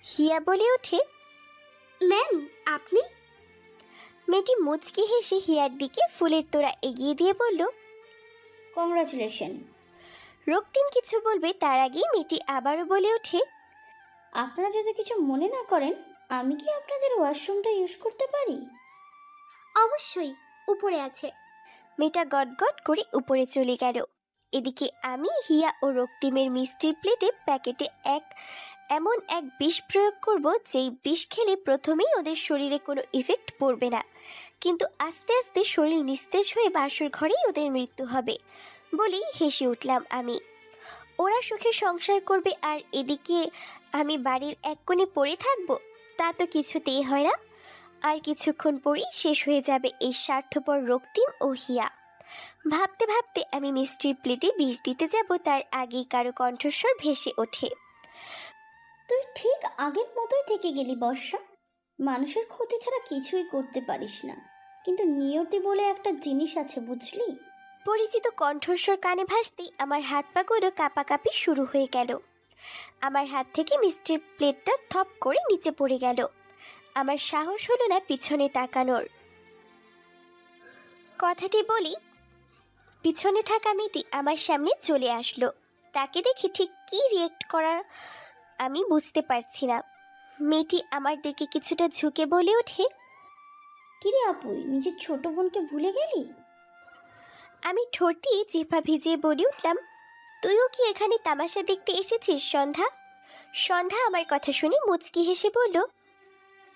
হিয়া বলে ওঠে, ম্যাম, আপনি? মেয়েটি মুচকি হেসে হিয়ার দিকে ফুলের তোড়া এগিয়ে দিয়ে বলল। কংগ্রাচুলেশন। রক্তিম কিছু বলবে তার আগেই মেয়েটি আবারও বলে ওঠে, আপনারা যদি কিছু মনে না করেন, আমি কি আপনাদের ওয়াশরুমটা ইউজ করতে পারি? অবশ্যই, উপরে আছে। মেয়েটা গটগট করে উপরে চলে গেল। এদিকে আমি, হিয়া ও রক্তিমের মিষ্টির প্লেটে প্যাকেটে এমন এক বিষ প্রয়োগ করব যেই বিষ খেলে প্রথমেই ওদের শরীরে কোনো ইফেক্ট পড়বে না, কিন্তু আস্তে আস্তে শরীর নিস্তেজ হয়ে বাসর ঘরেই ওদের মৃত্যু হবে বলেই হেসে উঠলাম আমি। ওরা সুখে সংসার করবে আর এদিকে আমি বাড়ির এক কোণে পড়ে থাকবো, তা তো কিছুতেই হয় না। আর কিছুক্ষণ পরেই শেষ হয়ে যাবে এই স্বার্থপর রক্তিম ও হিয়া। ভাবতে ভাবতে আমি মিষ্টির প্লেটে বিষ দিতে যাব, তার আগেই কারো কণ্ঠস্বর ভেসে ওঠে। তুই ঠিক আগের মতোই থেকে গেলি বর্ষা। মানুষের ক্ষতি ছাড়া কিছুই করতে পারিস না, কিন্তু নিয়তি বলে একটা জিনিস আছে, বুঝলি? পরিচিত কণ্ঠস্বর কানে ভাসতেই আমার হাত পাগুলো কাঁপাকাঁপি শুরু হয়ে গেল। আমার হাত থেকে মিষ্টির প্লেটটা থপ করে নিচে পড়ে গেল। আমার সাহস হলো না পিছনে তাকানোর। কথাটি বলি, পিছনে থাকা মেয়েটি আমার সামনে চলে আসলো। তাকে দেখে ঠিক কী রিয়েক্ট করা আমি বুঝতে পারছি না। মেয়েটি আমার দিকে কিছুটা ঝুঁকে বলে ওঠে, কিরে আপুই, নিজের ছোট বোনকে ভুলে গেলি? আমি ঠোঁট দিয়ে জিহ্বা ভিজিয়ে বলে উঠলাম, তুইও কি এখানে তামাশা দেখতে এসেছিস সন্ধ্যা? সন্ধ্যা আমার কথা শুনে মুচকি হেসে বলল,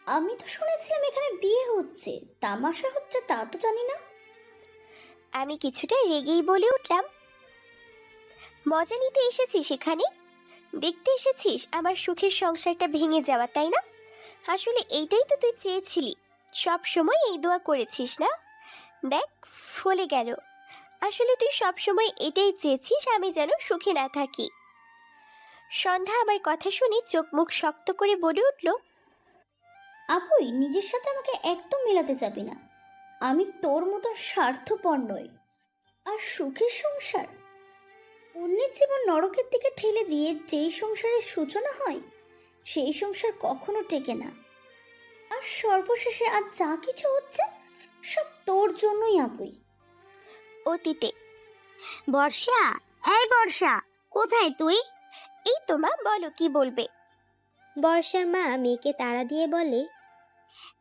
আমি তো শুনেছিলাম এখানে বিয়ে হচ্ছে, তামাশা হচ্ছে তা তো জানি না। আমি কিছুটা রেগেই বলে উঠলাম, মজা নিতে এসেছিস এখানে? দেখতে এসেছিস আমার সুখের সংসারটা ভেঙে যাওয়া, তাই না? আসলে এইটাই তো তুই চেয়েছিলি, সব সময় এই দোয়া করেছিস না? দেখ ফলে গেল। আসলে তুই সব সময় এটাই চেয়েছিস আমি যেন সুখে না থাকি। সন্ধ্যা আমার কথা শুনে চোখ মুখ শক্ত করে বলে উঠল, আপুই, নিজের সাথে আমাকে একদম মেলাতে যাবি না। আমি তোর মতো স্বার্থপর নই। আর সুখের সংসার, অন্যের জীবন নরকের দিকে ঠেলে দিয়ে যেই সংসারের সূচনা হয়, সেই সংসার কখনো টেকে না। আর সর্বশেষে আর যা কিছু হচ্ছে সব তোর জন্যই আপুই। অতীতে। বর্ষা, এই বর্ষা, কোথায় তুই? এই তো মা, বলো কি বলবে? বর্ষার মা মেয়েকে তাড়া দিয়ে বলে,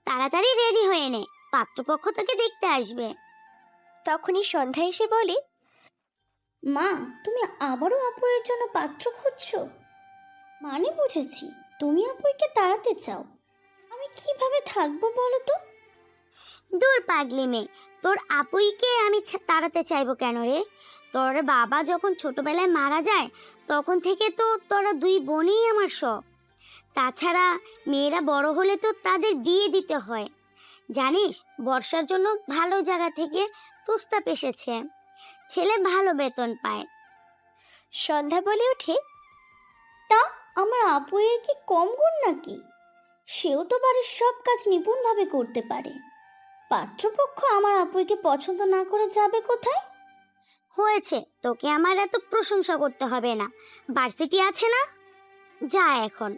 তাড়াতাড়ি রেডি হয়ে নে, পাত্রপক্ষ তোকে দেখতে আসবে। তখনই সন্ধ্যা এসে বলে, মা, তুমি আবারও আপুয়ের জন্য পাত্র খুঁজছো? মানে বুঝেছি, তুমি আপুইকে তাড়াতে চাও। আমি কিভাবে থাকবো বলো তো? দূর পাগলি মেয়ে, তোর আপুইকে আমি তাড়াতে চাইবো কেন রে? তোর বাবা যখন ছোটবেলায় মারা যায় তখন থেকে তো তোরা দুই বোনই আমার সব। তাছাড়া মেয়েরা বড় হলে তো তাদের বিয়ে দিতে হয়। জানিস, বর্ষার জন্য ভালো জায়গা থেকে প্রস্তাব এসেছে, ছেলে ভালো বেতন পায়। সন্ধ্যা বলে ওঠে, তা আমার আপুয়ের কি কম গুণ নাকি? সেও তো বাড়ির সব কাজ নিপুণভাবে করতে পারে। পাত্রপক্ষ আমার আপুইকে পছন্দ না করে যাবে কোথায়? হয়েছে, তোকে আমার এত প্রশংসা করতে হবে না, ভার্সিটি আছে না, যা এখন।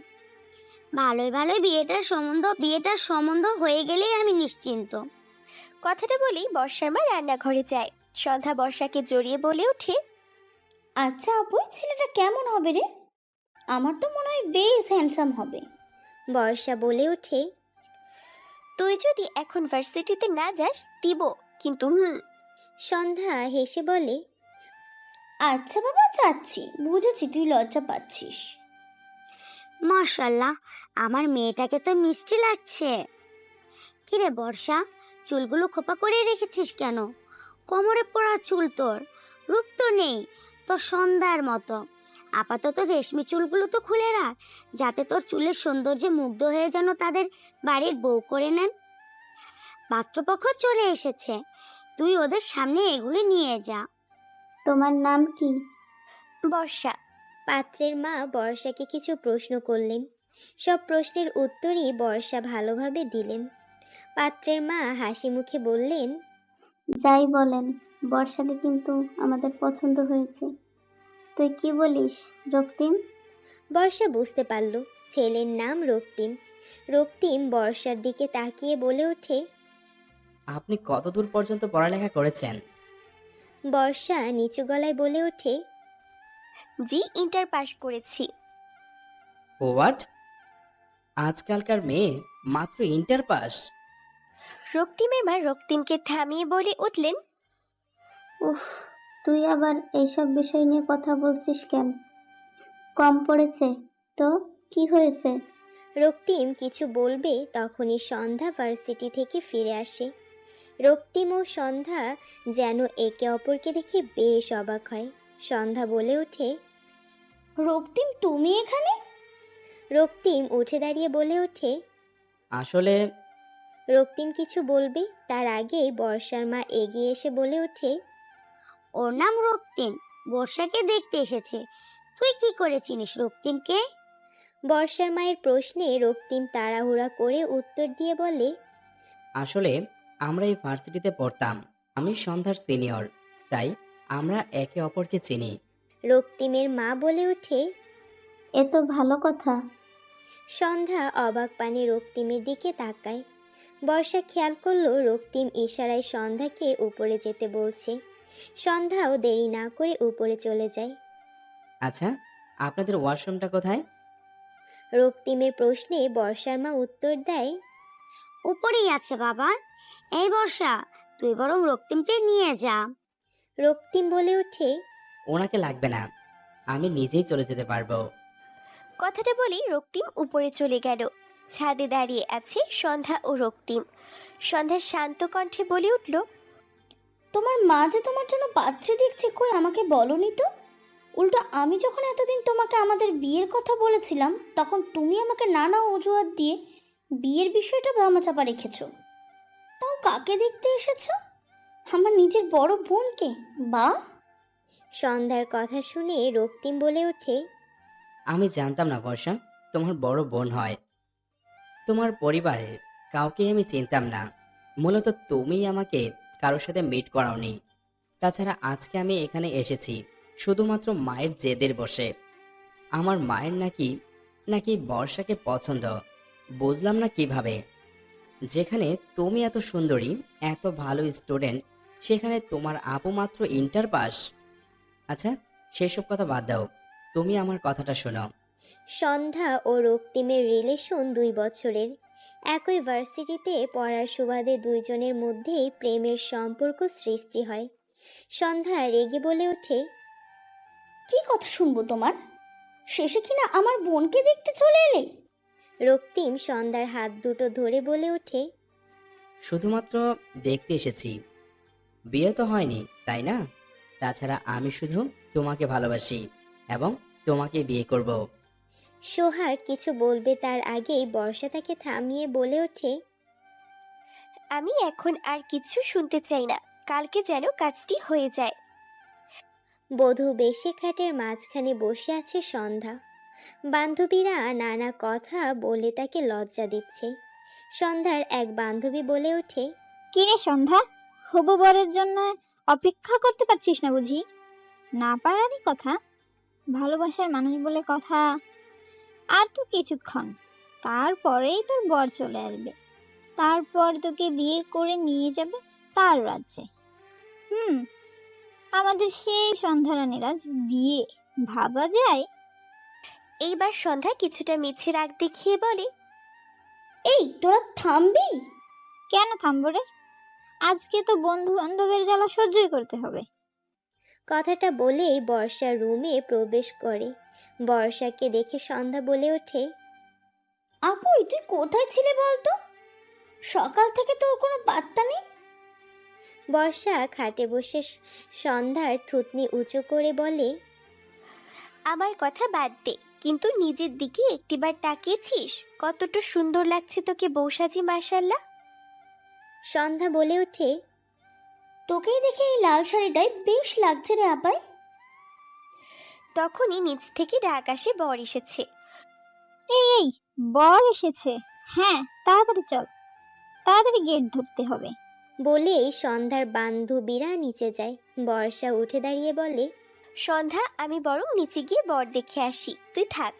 ভালোই ভালোই বিয়েটার সম্বন্ধ হয়ে গেলেই আমি নিশ্চিন্ত। কথাটা বলেই বর্ষার মা রান্নাঘরে যায়। সন্ধ্যা বর্ষাকে জড়িয়ে বলে ওঠে, আচ্ছা আপু, ছেলেটা কেমন হবে রে? আমার তো মনে হয় বেশ হ্যান্ডসাম হবে। বর্ষা বলে ওঠে। তুই যদি এখন ভার্সিটিতে না যাস দিব কিন্তু। সন্ধ্যা হেসে বলে, আচ্ছা বাবা, যাচ্ছি, বুঝেছি তুই লজ্জা পাচ্ছিস। মাশাল্লাহ, আমার মেয়েটাকে তো মিষ্টি লাগছে। কিরে বর্ষা, চুলগুলো খোপা করে রেখেছিস কেন? কোমরে পড়া চুল তোর, রূপ তো নেই তোর সন্ধ্যার মতো। আপাতত রেশমি চুলগুলো তো খুলে রাখ, যাতে তোর চুলের সৌন্দর্যে মুগ্ধ হয়ে যেন তাদের বাড়ির বউ করে নেন। পাত্রপক্ষ চলে এসেছে, তুই ওদের সামনে এগুলো নিয়ে যা। তোমার নাম কি? বর্ষা। পাত্রের মা বর্ষাকে কিছু প্রশ্ন করলেন। সব প্রশ্নের উত্তরই বর্ষা ভালোভাবে দিলেন। পাত্রের মা হাসি মুখে বললেন, যাই বলেন, বর্ষাকে কিন্তু আমাদের পছন্দ হয়েছে। তুই কি বলিস রক্তিম? বর্ষা বুঝতে পারল ছেলের নাম রক্তিম। রক্তিম বর্ষার দিকে তাকিয়ে বলে ওঠে। আপনি কত দূর পর্যন্ত পড়ালেখা করেছেন? বর্ষা নিচু গলায় বলে ওঠে, জি, ইন্টার পাস করেছি। হোয়াট? আজকালকার মেয়ে মাত্র ইন্টার পাস? রক্তিমের মা রক্তিমকে থামিয়ে বলে উঠলেন, উফ, তুই আবার এইসব বিষয় নিয়ে কথা বলছিস কেন? কম পড়েছে তো কি হয়েছে? রক্তিম কিছু বলবে তখনই সন্ধ্যা ভার্সিটি থেকে ফিরে আসে। রক্তিম ও সন্ধ্যা যেন একে অপরকে দেখে বেশ অবাক হয়। সন্ধ্যা বলে ওঠে, রক্তিম, তুমি এখানে? রক্তিম উঠে দাঁড়িয়ে বলে ওঠে। আসলে রক্তিম কিছু বলবে তার আগেই বর্ষার মা এগিয়ে এসে বলে ওঠে, ওর নাম রক্তিম, বর্ষাকে দেখতে এসেছে। তুই কি করে চিনিস রক্তিমকে? বর্ষার মায়ের প্রশ্নে রক্তিম তাড়াহুড়া করে উত্তর দিয়ে বলে, আসলে আমরা এই ভার্সিটিতে পড়তাম। আমি সন্ধ্যার সিনিয়র, তাই আমরা একে অপরকে চিনি। রক্তিমের মা বলে ওঠে। এ তো ভালো কথা। সন্ধ্যা অবাক পানে রক্তিমের দিকে তাকায়। বর্ষা খেয়াল করলো রক্তিম ইশারায় সন্ধ্যাকে উপরে যেতে বলছে। সন্ধ্যাও দেরি না করে উপরে চলে যায়। আচ্ছা, আপনাদের ওয়াশরুমটা কোথায়? রক্তিমের প্রশ্নে বর্ষার মা উত্তর দেয়, উপরেই আছে বাবা। এই বর্ষা, তুই বরং রক্তিমকে নিয়ে যা। রক্তিম বলে ওঠে। ওনাকে লাগবে না, আমি নিজেই চলে যেতে পারবো। কথাটা বলেই রক্তিম উপরে চলে গেল। ছাদে দাঁড়িয়ে আছে সন্ধ্যা ও রক্তিম। সন্ধ্যা শান্ত কণ্ঠে বলে উঠল, তোমার মা যে তোমার জন্য পাত্রী দেখছে, কই আমাকে বলনি তো? উল্টো আমি যখন এতদিন তোমাকে আমাদের বিয়ের কথা বলেছিলাম, তখন তুমি আমাকে নানা অজুহাত দিয়ে বিয়ের বিষয়টা ধামাচাপা রেখেছো। তাও কাকে দেখতে এসেছো? আমার নিজের বড় বোনকে? বা সন্ধ্যার কথা শুনে রক্তিম বলে ওঠে। আমি জানতাম না বর্ষা তোমার বড় বোন হয়। তোমার পরিবারের কাউকে আমি চিনতাম না। মূলত তুমিই আমাকে কারোর সাথে মিট করাওনি। তাছাড়া আজকে আমি এখানে এসেছি শুধুমাত্র মায়ের জেদের বসে। আমার মায়ের নাকি নাকি বর্ষাকে পছন্দ। বুঝলাম না কিভাবে। যেখানে তুমি এত সুন্দরী, এত ভালো স্টুডেন্ট, সেখানে তোমার আপু মাত্র ইন্টার পাস। আচ্ছা, সেসব কথা বাদ দাও, তুমি আমার কথাটা শোনো। সন্ধ্যা ও রক্তিমের রিলেশন 2 বছরের। একই ভার্সিটিতে পড়ার সুবাদে দুইজনের মধ্যেই প্রেমের সম্পর্ক সৃষ্টি হয়। সন্ধ্যা রেগে বলে ওঠে। কি কথা শুনবো তোমার? শেষে কিনা আমার বোনকে দেখতে চলে এলে? রক্তিম সন্ধ্যার হাত দুটো ধরে বলে ওঠে। শুধুমাত্র দেখতে এসেছি, বিয়ে তো হয়নি তাই না? তাছাড়া আমি শুধু তোমাকে ভালোবাসি এবং তোমাকে বিয়ে করব। সোহাগ কিছু বলবে তার আগেই বর্ষা তাকে থামিয়ে বলে ওঠে। আমি এখন আর কিচ্ছু শুনতে চাই না, কালকে যেন কাজটি হয়ে যায়। বধূ বেশে খাটের মাঝখানে বসে আছে সন্ধ্যা। বান্ধবীরা নানা কথা বলে তাকে লজ্জা দিচ্ছে। সন্ধ্যার এক বান্ধবী বলে ওঠে। কি রে সন্ধ্যা, হবু বরের জন্য অপেক্ষা করতে পারছিস না বুঝি? না পারারই কথা, ভালোবাসার মানুষ বলে কথা। আর তো কিছুক্ষণ, তারপরেই তোর বর চলে আসবে। তারপর তোকে বিয়ে করে নিয়ে যাবে তার রাজ্যে। আমাদের সেই সন্ধ্যারানীর আজ বিয়ে, ভাবা যায়? এইবার সন্ধ্যা কিছুটা মিছে রাগ দেখিয়ে বলে, এই তোরা থামবি? কেন থামবো রে? আজকে তো বন্ধু বান্ধবের জ্বালা সহ্যই করতে হবে। কথাটা বলেই বর্ষা রুমে প্রবেশ করে। বর্ষাকে দেখে সন্ধ্যা বলে ওঠে, আপু তুই কোথায় ছিলে বলতো? সকাল থেকে তোর কোনো পাত্তা নেই। বর্ষা খাটে বসে সন্ধ্যার থুতনি উঁচু করে বলে, আমার কথা বাদ দে, কিন্তু নিজের দিকে একটিবার তাকিয়েছিস? কতটা সুন্দর লাগছে তোকে বৌসাজি, মাশাল্লাহ। সন্ধ্যা বলে ওঠে, তোকেই দেখে এই লাল শাড়িটাই বেশ লাগছে রে আপাই। তখনই নিচ থেকে ডাক আসে, বর এসেছে। এই বর এসেছে, হ্যাঁ তাড়াতাড়ি চল, তাড়াতাড়ি গেট ধরতে হবে। বলেই সন্ধ্যার বান্ধবীরা নিচে যায়। বর্ষা উঠে দাঁড়িয়ে বলে, সন্ধ্যা, আমি বরং নিচে গিয়ে বর দেখে আসি, তুই থাক।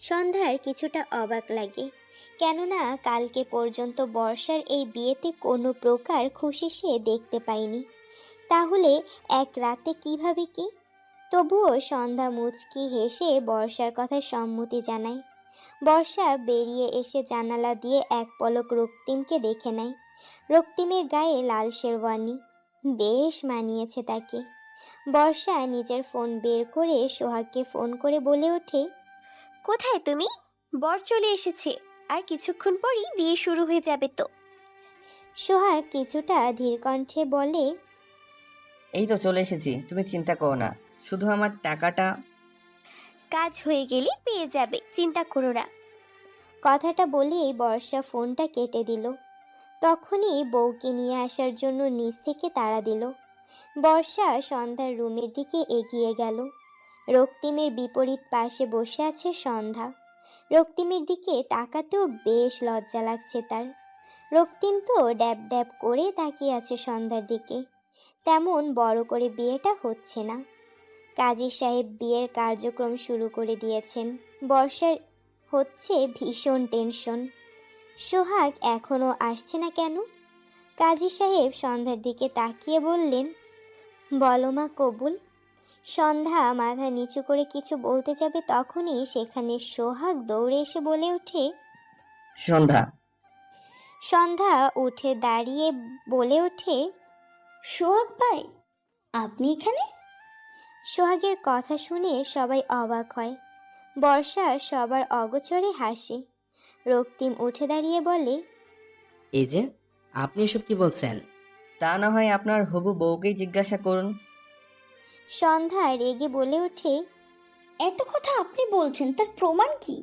সন্ধ্যার কিছুটা অবাক লাগে, কেননা কালকে পর্যন্ত বর্ষার এই বিয়েতে কোনো প্রকার খুশি সে দেখতে পায়নি। তাহলে এক রাতে কিভাবে কি? তবুও সন্ধ্যা মুচকি হেসে বর্ষার কথায় সম্মতি জানায়। বর্ষা বেরিয়ে এসে জানালা দিয়ে এক পলক রক্তিমকে দেখে নেয়। রক্তিমের গায়ে লাল শেরওয়ানি বেশ মানিয়েছে তাকে। বর্ষা নিজের ফোন বের করে সোহাগকে ফোন করে বলে ওঠে, কোথায় তুমি? বর চলে এসেছে, আর কিছুক্ষণ পরই বিয়ে শুরু হয়ে যাবে তো। সোহাগ কিছুটা ধীর কণ্ঠে বলে, এই তো চলে এসেছি, তুমি চিন্তা করো না, শুধু আমার টাকাটা। কাজ হয়ে গেলে পেয়ে যাবে, চিন্তা করো না। কথাটা বলেই বর্ষা ফোনটা কেটে দিল। তখনই বউকে নিয়ে আসার জন্য নিচ থেকে তাড়া দিল। বর্ষা সন্ধ্যার রুমের দিকে এগিয়ে গেল। রক্তিমের বিপরীত পাশে বসে আছে সন্ধ্যা। রক্তিমের দিকে তাকাতেও বেশ লজ্জা লাগছে তার। রক্তিম তো ড্যাব ড্যাব করে তাকিয়ে আছে সন্ধ্যার দিকে। তেমন বড় করে বিয়েটা হচ্ছে না। কাজী সাহেব বিয়ের কার্যক্রম শুরু করে দিয়েছেন। বর্ষার হচ্ছে ভীষণ টেনশন। সোহাগ এখনও আসছে না কেন? কাজী সাহেব সন্ধ্যার দিকে তাকিয়ে বললেন, বলো মা কবুল। সন্ধ্যা মাথা নিচু করে কিছু বলতে যাবে, তখনই সেখানে সোহাগ দৌড়ে এসে বলে ওঠে, সন্ধ্যা। সন্ধ্যা উঠে দাঁড়িয়ে বলে ওঠে, সোহাগ ভাই, আপনি এখানে? সোহাগের কথা শুনে সবাই অবাক হয়। বর্ষা সবার অগোচরে হাসে। রক্তিম উঠে দাঁড়িয়ে বলে, এই যে, আপনি এসব কি বলছেন? তা না হয় আপনার হবু বউকেই জিজ্ঞাসা করুন। সন্ধ্যা রেগে বলে ওঠে, এত কথা আপনি বলছেন, তার প্রমাণ কি?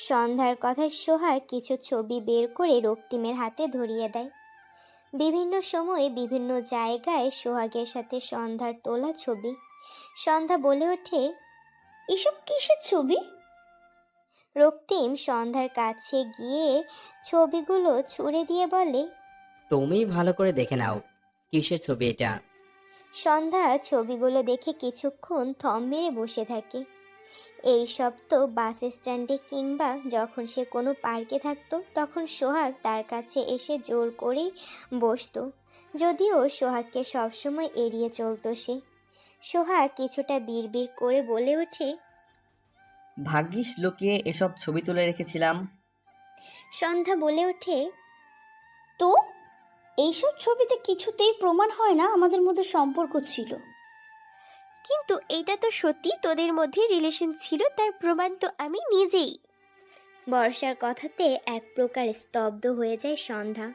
সন্ধ্যার কথায় সোহাগ কিছু ছবি বের করে রক্তিমের হাতে ধরিয়ে দেয়। বিভিন্ন সময়ে বিভিন্ন জায়গায় সোহাগের সাথে সন্ধ্যার তোলা ছবি। সন্ধ্যা বলে ওঠে, এসব কিসের ছবি? রক্তিম সন্ধ্যার কাছে গিয়ে ছবিগুলো ছুঁড়ে দিয়ে বলে, তুমি ভালো করে দেখে নাও, কিসের ছবি এটা? সন্ধ্যা ছবিগুলো দেখে কিছুক্ষণ থম মেরে বসে থাকে। এই সব তো বাস স্ট্যান্ডে কিংবা যখন সে কোনো পার্কে থাকতো তখন সোহাগ তার কাছে এসে জোর করে বসতো। যদিও সোহাগকে সবসময় এড়িয়ে চলতো সে। সোহাগ কিছুটা বিড়বিড় করে বলে ওঠে, ভাগ্যিস লুকিয়ে এসব ছবি তুলে রেখেছিলাম। সন্ধ্যা বলে ওঠে, তো এইসব ছবিতে কিছুতেই প্রমাণ হয় না আমাদের মধ্যে সম্পর্ক ছিল। কিন্তু এইটা তো সত্যি তোদের মধ্যে রিলেশন ছিল, তার প্রমাণ তো আমি নিজেই। বর্ষার কথাতে এক প্রকার স্তব্ধ হয়ে যায় সন্ধ্যা।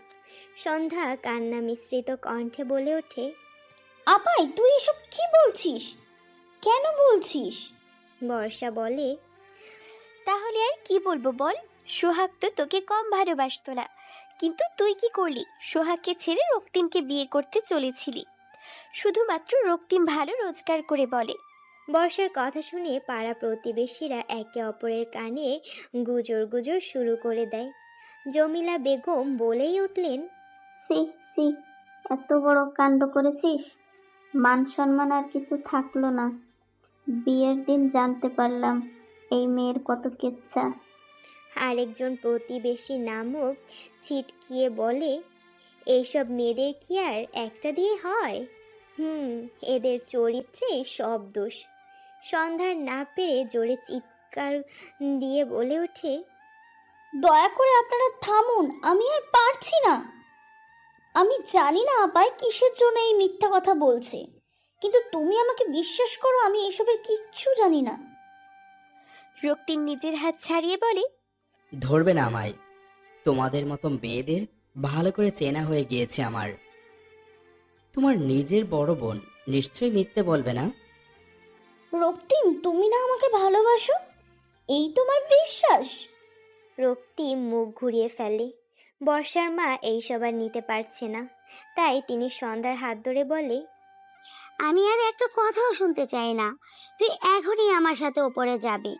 সন্ধ্যা কান্না মিশ্রিত কণ্ঠে বলে ওঠে, আপাই তুই এসব কি বলছিস? কেন বলছিস? বর্ষা বলে, তাহলে আর কি বলবো বল? সোহাগ তো তোকে কম ভালোবাসতো না, কিন্তু তুই কি করলি? সোহাগকে ছেড়ে রক্তিমকে বিয়ে করতে চলেছিলি, শুধুমাত্র রক্তিম ভালো রোজগার করে বলে। বর্ষার কথা শুনে পাড়া প্রতিবেশীরা একে অপরের কানে গুজর গুজর শুরু করে দেয়। জমিলা বেগম বলেই উঠলেন, সি সি, এত বড় কাণ্ড করেছিস, মান সম্মান আর কিছু থাকলো না। বিয়ের দিন জানতে পারলাম এই মেয়ের কত কেচ্ছা। আরেকজন প্রতিবেশী নামক ছিটকিয়ে বলে, এইসব মেয়েদের কি আর একটা দিয়ে হয়? এদের চরিত্রে সব দোষ। সন্ধ্যার না পেরে জোরে চিৎকার দিয়ে বলে ওঠে, দয়া করে আপনারা থামুন, আমি আর পারছি না। আমি জানি না আপায় কিসের জন্য এই মিথ্যা কথা বলছে, কিন্তু তুমি আমাকে বিশ্বাস করো, আমি এসবের কিচ্ছু জানি না। রক্তিম নিজের হাত ছাড়িয়ে বলে, ধরবে না আমায়। তোমাদের মতো মেয়েদের ভালো করে চেনা হয়ে গিয়েছে আমার। তোমার নিজের বড় বোন নিশ্চয়ই মিথ্যে বলবে না। রক্তিম, তুমি না আমাকে ভালোবাসো, এই তোমার বিশ্বাস? রক্তিম মুখ ঘুরিয়ে ফেলে। বর্ষার মা এইসব আর নিতে পারছে না, তাই তিনি সন্ধ্যার হাত ধরে বলে, আমি আর একটা কথাও শুনতে চাই না। তুই এখনই আমার সাথে ওপরে যাবি।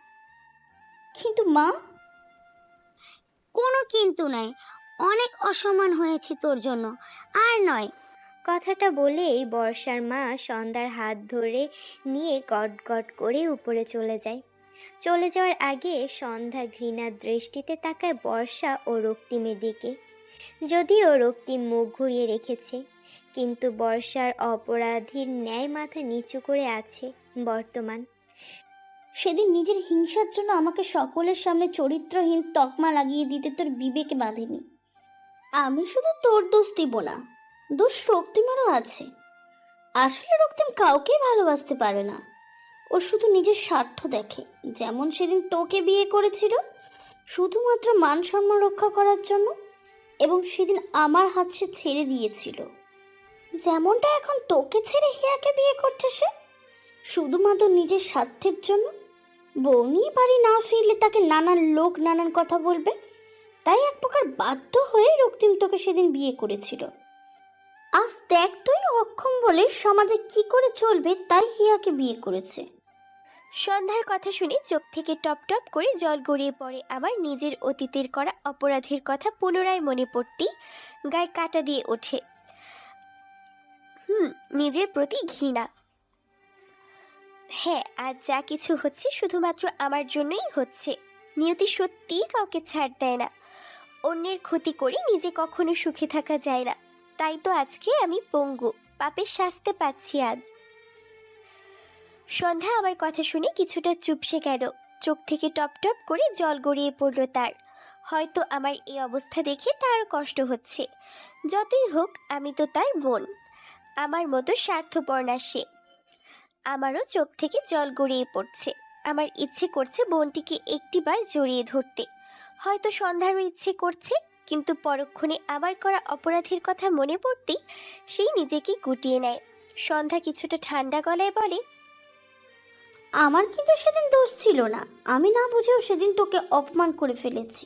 কিন্তু মা। কোনো কিন্তু নাই। অনেক অসম্মান হয়েছে তোর জন্য, আর নয়। কথাটা বলেই বর্ষার মা সন্ধ্যার হাত ধরে নিয়ে গট করে উপরে চলে যায়। চলে যাওয়ার আগে সন্ধ্যা ঘৃণার দৃষ্টিতে তাকায় বর্ষা ও রক্তিমের দিকে। যদিও রক্তিম মুখ ঘুরিয়ে রেখেছে, কিন্তু বর্ষার অপরাধীর ন্যায় মাথা নিচু করে আছে বর্তমান। সেদিন নিজের হিংসার জন্য আমাকে সকলের সামনে চরিত্রহীন তকমা লাগিয়ে দিতে তোর বিবেকে বাঁধেনি। আমি শুধু তোর দোষ দিব না, দোষ রক্তিমেরও আছে। আসলে রক্তিম কাউকেই ভালোবাসতে পারে না, ও শুধু নিজের স্বার্থ দেখে। যেমন সেদিন তোকে বিয়ে করেছিল শুধুমাত্র মান সম্মান রক্ষা করার জন্য, এবং সেদিন আমার হাত সে ছেড়ে দিয়েছিল। যেমনটা এখন তোকে ছেড়ে হিয়াকে বিয়ে করছে সে, শুধুমাত্র নিজের স্বার্থের জন্য। বউ নিয়ে বাড়ি না ফিরলে তাকে নানান লোক নানান কথা বলবে, তাই এক প্রকার বাধ্য হয়ে রক্তিম তোকে সেদিন বিয়ে করেছিল। আজ দেখ তুই অক্ষম বলে সমাজে কি করে চলবে, তাই হিয়াকে বিয়ে করেছে। সন্ধ্যার কথা শুনে চোখ থেকে টপ টপ করে জল গড়িয়ে পড়ে আমার। নিজের অতীতের করা অপরাধের কথা পুনরায় মনে পড়তেই গায়ে কাঁটা দিয়ে ওঠে। নিজের প্রতি ঘৃণা। হ্যাঁ, আজ যা কিছু হচ্ছে শুধুমাত্র আমার জন্যই হচ্ছে। নিয়তি সত্যিই কাউকে ছাড় দেয় না। অন্যের ক্ষতি করে নিজে কখনো সুখে থাকা যায় না। তাই তো আজকে আমি পঙ্গু, পাপের শাস্তি পাচ্ছি আজ। সন্ধ্যা আমার কথা শুনে কিছুটা চুপসে গেল। চোখ থেকে টপ টপ করে জল গড়িয়ে পড়ল তার। হয়তো আমার এই অবস্থা দেখে তারও কষ্ট হচ্ছে। যতই হোক, আমি তো তার বোন, আমার মতো স্বার্থপর না সে। আমারও চোখ থেকে জল গড়িয়ে পড়ছে। আমার ইচ্ছে করছে বোনটিকে একটিবার জড়িয়ে ধরতে। হয়তো সন্ধ্যারও ইচ্ছে করছে, কিন্তু পরক্ষণে আমার করা অপরাধের কথা মনে পড়তেই সেই নিজেকে গুটিয়ে নেয়। সন্ধ্যা কিছুটা ঠান্ডা গলায় বলে, আমার কিন্তু সেদিন দোষ ছিল না, আমি না বুঝেও সেদিন তোকে অপমান করে ফেলেছি।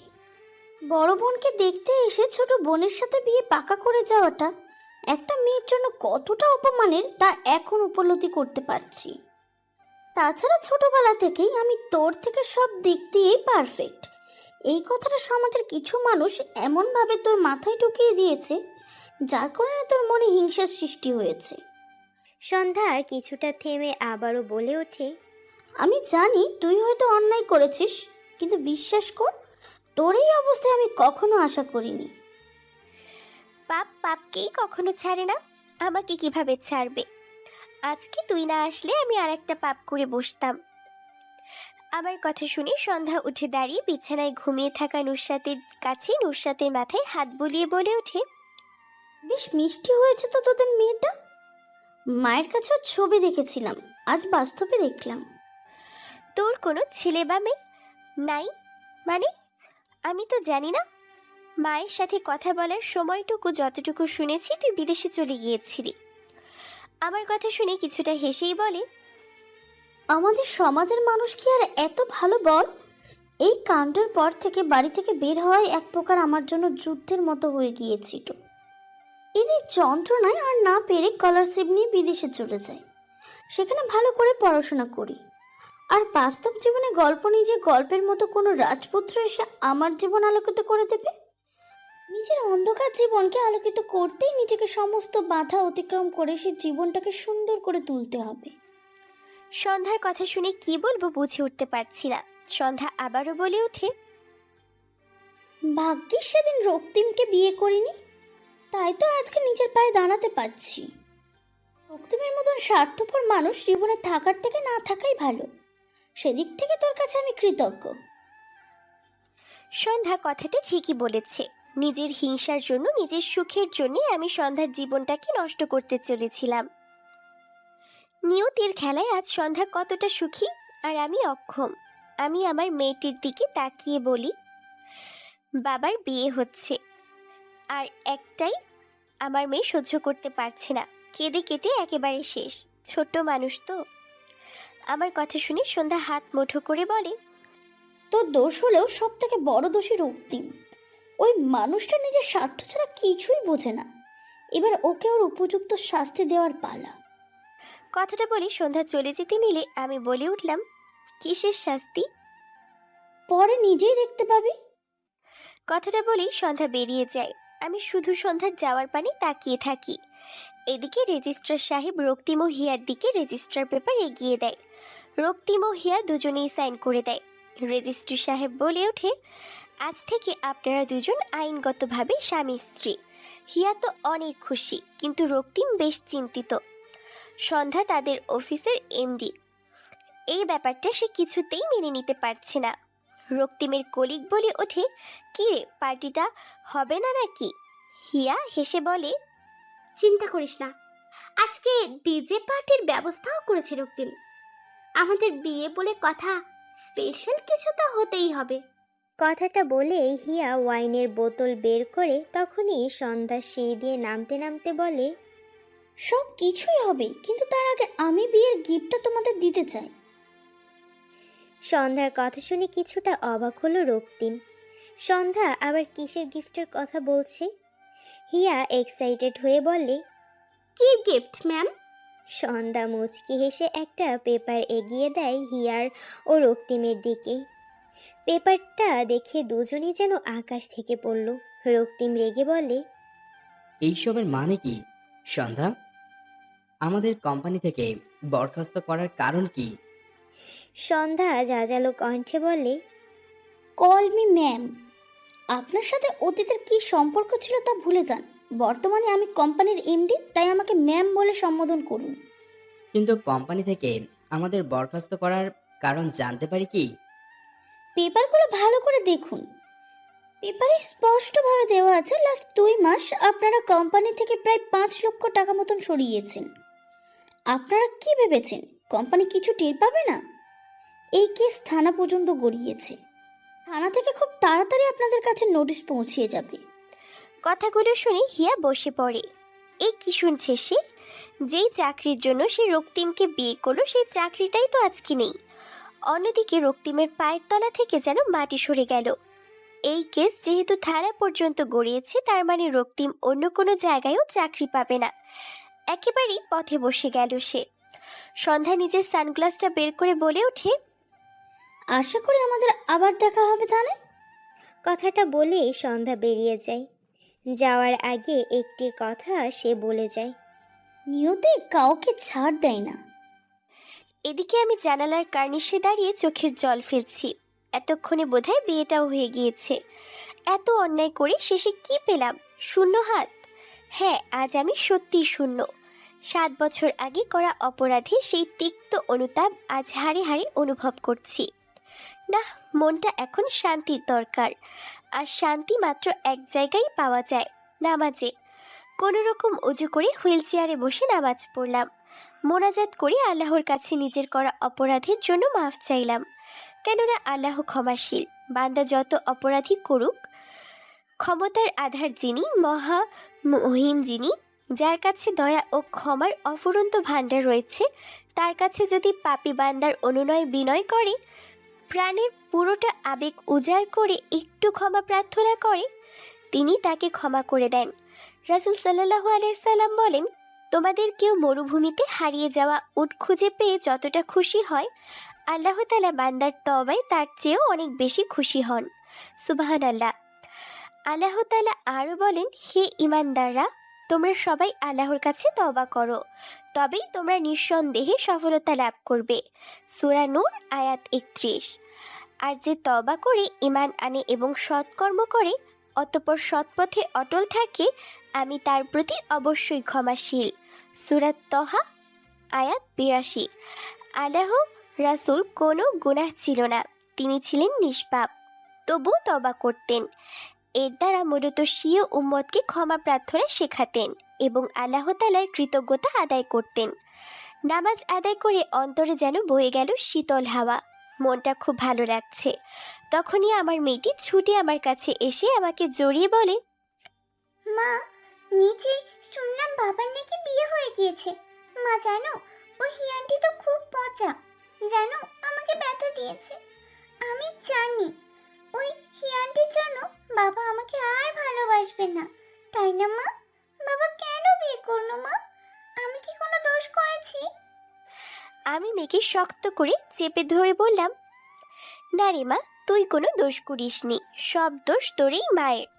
বড় বোনকে দেখতে এসে ছোট বোনের সাথে বিয়ে পাকা করে যাওয়াটা একটা মেয়ের জন্য কতটা অপমানের তা এখন উপলব্ধি করতে পারছি। তাছাড়া ছোটবেলা থেকেই আমি তোর থেকে সব দিক দিয়েই পারফেক্ট, এই কথাটা সমাজের কিছু মানুষ এমনভাবে তোর মাথায় ঢুকিয়ে দিয়েছে, যার কারণে তোর মনে হিংসার সৃষ্টি হয়েছে। সন্ধ্যা কিছুটা থেমে আবারও বলে ওঠে, আমি জানি তুই হয়তো অন্যায় করেছিস, কিন্তু বিশ্বাস কর, তোর এই অবস্থায় আমি কখনো আশা করিনি। পাপ পাপকেই কখনো ছাড়ে না, আমাকে কিভাবে ছাড়বে? আজকে তুই না আসলে আমি আর একটা পাপ করে বসতাম। আমার কথা শুনে সন্ধ্যা উঠে দাঁড়িয়ে বিছানায় ঘুমিয়ে থাকা নুসরাতের কাছে নুসরাতের মাথায় হাত বুলিয়ে বলে ওঠে, বেশ মিষ্টি হয়েছে তো তোদের মেয়েটা। মায়ের কাছেও ছবি দেখেছিলাম, আজ বাস্তবে দেখলাম। তোর কোনো ছেলে বা মেয়ে নাই মানে? আমি তো জানি না। মায়ের সাথে কথা বলার সময়টুকু যতটুকু শুনেছি তুই বিদেশে চলে গিয়েছিলি। আমার কথা শুনে কিছুটা হেসেই বলে, আমাদের সমাজের মানুষ কি আর এত ভালো বল? এই কাণ্ডের পর থেকে বাড়ি থেকে বের হওয়াই এক প্রকার আমার জন্য যুদ্ধের মতো হয়ে গিয়েছিল। এদের যন্ত্রণায় আর না পেরে স্কলারশিপ নিয়ে বিদেশে চলে যাই, সেখানে ভালো করে পড়াশোনা করি। আর বাস্তব জীবনে গল্প নিজে গল্পের মতো কোনো রাজপুত্র এসে আমার জীবন আলোকিত করে দেবে। নিজের অন্ধকার জীবনকে আলোকিত করতেই নিজেকে সমস্ত বাধা অতিক্রম করে সে জীবনটাকে সুন্দর করে তুলতে হবে। সন্ধ্যার কথা শুনে কি বলবো বুঝে উঠতে পারছি না। সন্ধ্যা আবারও বলে ওঠে, ভাগ্যিস সেদিন রক্তিমকে বিয়ে করিনি, তাই তো আজকে নিজের পায়ে দাঁড়াতে পারছি। রক্তিমের মতন স্বার্থপর মানুষ জীবনে থাকার থেকে না থাকাই ভালো। সেদিক থেকে তোর কাছে আমি কৃতজ্ঞ। সন্ধ্যা কথাটা ঠিকই বলেছে। নিজের হিংসার জন্য, নিজের সুখের জন্য আমি সন্ধ্যার জীবনটাকে নষ্ট করতে চলেছিলাম। নিয়তির খেলায় আজ সন্ধ্যা কতটা সুখী আর আমি অক্ষম। আমি আমার মেয়েটির দিকে তাকিয়ে বলি, বাবার বিয়ে হচ্ছে আর একটাই আমার মেয়ে সহ্য করতে পারছে না, কেঁদে কেটে একেবারে শেষ। ছোট্ট মানুষ তো। আমার কথা শুনে সন্ধ্যা হাত মুঠো করে বলে, তোর দোষ হলেও সব থেকে বড় দোষী রক্তিম। ওই মানুষটা নিজের স্বার্থ ছাড়া কিছুই বোঝে না। এবার ওকে ওর উপযুক্ত শাস্তি দেওয়ার পালা। কথাটা বলে সন্ধ্যা চলে যেতে নিলে আমি বলে উঠলাম, কিসের শাস্তি? পরে নিজেই দেখতে পাবি। কথাটা বলেই সন্ধ্যা বেরিয়ে যায়। আমি শুধু সন্ধ্যার যাওয়ার পানে তাকিয়ে থাকি। এদিকে রেজিস্ট্রার সাহেব রক্তিম ও হিয়ার দিকে রেজিস্ট্রার পেপার এগিয়ে দেয়। রক্তিম ও হিয়া দুজনেই সাইন করে দেয়। রেজিস্ট্রি সাহেব বলে ওঠে, আজ থেকে আপনারা দুজন আইনগতভাবে স্বামী স্ত্রী। হিয়া তো অনেক খুশি, কিন্তু রক্তিম বেশ চিন্তিত। সন্ধ্যা তাদের অফিসের এমডি। এই ব্যাপারটা সে কিছুতেই মেনে নিতে পারছে না। রক্তিমের কলিগ বলে ওঠে, কি রে, পার্টিটা হবে না নাকি? হিয়া হেসে বলে, চিন্তা করিস না, আজকে ডিজে পার্টির ব্যবস্থাও করেছে রক্তিম। আমাদের বিয়ে বলে কথা, স্পেশাল কিছু তো হতেই হবে। কথাটা বলেই হিয়া ওয়াইনের বোতল বের করে তখনই সন্ধ্যা সিঁড়ি দিয়ে নামতে নামতে বলে, সব কিছুই হবে, কিন্তু তার আগে আমি বিয়ের গিফটটা তোমাদের দিতে চাই। সন্ধ্যার কথা শুনে কিছুটা অবাক হলো রক্তিম। সন্ধ্যা আবার কিসের গিফটের কথা বলছে? হিয়া এক্সাইটেড হয়ে বলে, কি গিফট ম্যাম? সন্ধ্যা মুচকি হেসে একটা পেপার এগিয়ে দেয় হিয়ার ও রক্তিমের দিকে। পেপারটা দেখে দুজনেই যেন আকাশ থেকে পড়ল। রক্তিম রেগে বলে, এইসবের মানে কি সন্ধ্যা? আমাদের কোম্পানি থেকে বরখাস্ত করার কারণ কি? সন্ধ্যা জাজালো কণ্ঠে বলে, কল মি ম্যাম। আপনার সাথে অতীতের কি সম্পর্ক ছিল তা ভুলে যান। বর্তমানে আমি কোম্পানির এমডি, তাই আমাকে ম্যাম বলে সম্বোধন করুন। কিন্তু কোম্পানি থেকে আমাদের বরখাস্ত করার কারণ জানতে পারি কি? পেপারগুলো ভালো করে দেখুন। পেপারে স্পষ্টভাবে দেওয়া আছে লাস্ট 2 মাস আপনারা কোম্পানি থেকে প্রায় 5 লক্ষ টাকা মতন সরিয়েছেন। আপনারা কি ভেবেছেন কোম্পানি কিছু টের পাবে না? এই কেস থানা পর্যন্ত গড়িয়েছে। থানা থেকে খুব তাড়াতাড়ি আপনাদের কাছে নোটিশ পৌঁছিয়ে যাবে। কথাগুলো শুনে হিয়া বসে পড়ে। এই কি শুনছে সে? যেই চাকরির জন্য সে রক্তিমকে বিয়ে করলো, সেই চাকরিটাই তো আজকে নেই। অন্যদিকে রক্তিমের পায়ের তলা থেকে যেন মাটি সরে গেল। এই কেস যেহেতু থানা পর্যন্ত গড়িয়েছে, তার মানে রক্তিম অন্য কোনো জায়গায়ও চাকরি পাবে না। একেবারেই পথে বসে গেল সে। সন্ধ্যা নিজের সানগ্লাসটা বের করে বলে ওঠে, আশা করি আমাদের আবার দেখা হবে থানায়। কথাটা বলে সন্ধ্যা বেরিয়ে যায়। যাওয়ার আগে একটি কথা সে বলে যায়, নিয়তি কাউকে ছাড় দেয় না। এদিকে আমি জানালার কার্নিশে দাঁড়িয়ে চোখের জল ফেলছি। এতক্ষণে বোধহয় বিয়েটাও হয়ে গিয়েছে। এত অন্যায় করে শেষে কি পেলাম? শূন্য হাত। হ্যাঁ, আজ আমি সত্যিই শূন্য। 7 বছর আগে করা অপরাধের সেই তিক্ত অনুতাপ আজ হাড়ে হাড়ে অনুভব করছি। না, মনটা এখন শান্তির দরকার। আর শান্তি মাত্র এক জায়গায় পাওয়া যায়, নামাজে। কোনো রকম অজু করে হুইল চেয়ারে বসে নামাজ পড়লাম। মোনাজাত করে আল্লাহর কাছে নিজের করা অপরাধের জন্য মাফ চাইলাম। কেননা আল্লাহ ক্ষমাশীল। বান্দা যত অপরাধী করুক, ক্ষমতার আধার যিনি, মহা মহিম যিনি, যার কাছে দয়া ও ক্ষমার অফুরন্ত ভাণ্ডার রয়েছে, তার কাছে যদি পাপী বান্দার অনুনয় বিনয় করে, প্রাণের পুরোটা আবেগ উজাড় করে একটু ক্ষমা প্রার্থনা করে, তিনি তাকে ক্ষমা করে দেন। রাসূল সাল্লাল্লাহু আলাইহি সাল্লাম বলেন, তোমাদের কেউ মরুভূমিতে হারিয়ে যাওয়া উট খুঁজে পেয়ে যতটা খুশি হয়, আল্লাহ তাআলা বান্দার তওবায় তার চেয়েও অনেক বেশি খুশি হন। সুবহানাল্লাহ। আল্লাহ তাআলা আরও বলেন, হে ঈমানদাররা, তোমরা সবাই আল্লাহর কাছে তওবা করো, তবেই তোমরা নিঃসন্দেহে সফলতা লাভ করবে। সূরা নূর আয়াত 31। আর যে তওবা করে ঈমান আনে এবং সৎকর্ম করে, অতঃপর সৎপথে অটল থাকে, আমি তার প্রতি অবশ্যই ক্ষমাশীল। সূরা তহা আয়াত ৮২। আল্লাহ রাসূল কোনো গুনাহ ছিল না, তিনি ছিলেন নিষ্পাপ, তবু তওবা করতেন। এর দ্বারা মূলত স্বীয় উম্মতকে ক্ষমা প্রার্থনা শেখাতেন এবং আল্লাহ তাআলার কৃতজ্ঞতা আদায় করতেন। নামাজ আদায় করে অন্তরে যেন বয়ে গেল শীতল হাওয়া, মনটা খুব ভালো লাগছে। তখনই আমার মেয়েটি ছুটে আমার কাছে এসে আমাকে জড়িয়ে বলে, মা, নিচে শুনলাম বাবার নাকি বিয়ে হয়ে গিয়েছে। মা জানো, ওই হিয়ানটি তো খুব পচা, জানো আমাকে ব্যথা দিয়েছে। আমি জানি ওই হিয়ানটির জন্য বাবা আমাকে আর ভালোবাসবে না, তাই না মা? বাবা কেন বিয়ে করলো মা? আমি কি কোনো দোষ করেছি? আমি মেয়েকে শক্ত করে চেপে ধরে বললাম, না রে মা, তুই কোনো দোষ করিসনি, সব দোষ তোরই মায়ের।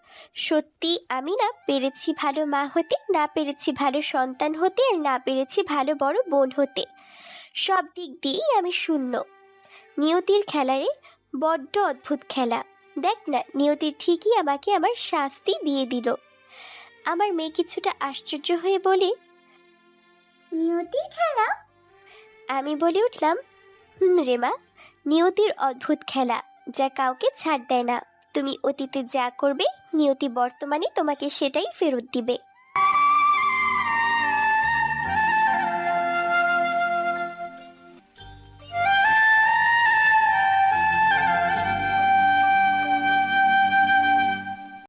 সত্যি আমি না পেরেছি ভালো মা হতে, না পেরেছি ভালো সন্তান হতে, আর না পেরেছি ভালো বড় বোন হতে। সব দিক দিয়েই আমি শূন্য। নিয়তির খেলা রে, বড্ড অদ্ভুত খেলা। দেখ না, নিয়তি ঠিকই আমাকে আমার শাস্তি দিয়ে দিল। আমার মেয়ে কিছুটা আশ্চর্য হয়ে বলে, নিয়তির খেলা? আমি বলে উঠলাম, রে মা, নিয়তির অদ্ভুত খেলা, যা কাউকে ছাড় দেয় না। তুমি অতীতে যা করবে, নিয়তি বর্তমানে তোমাকে সেটাই ফেরত দিবে।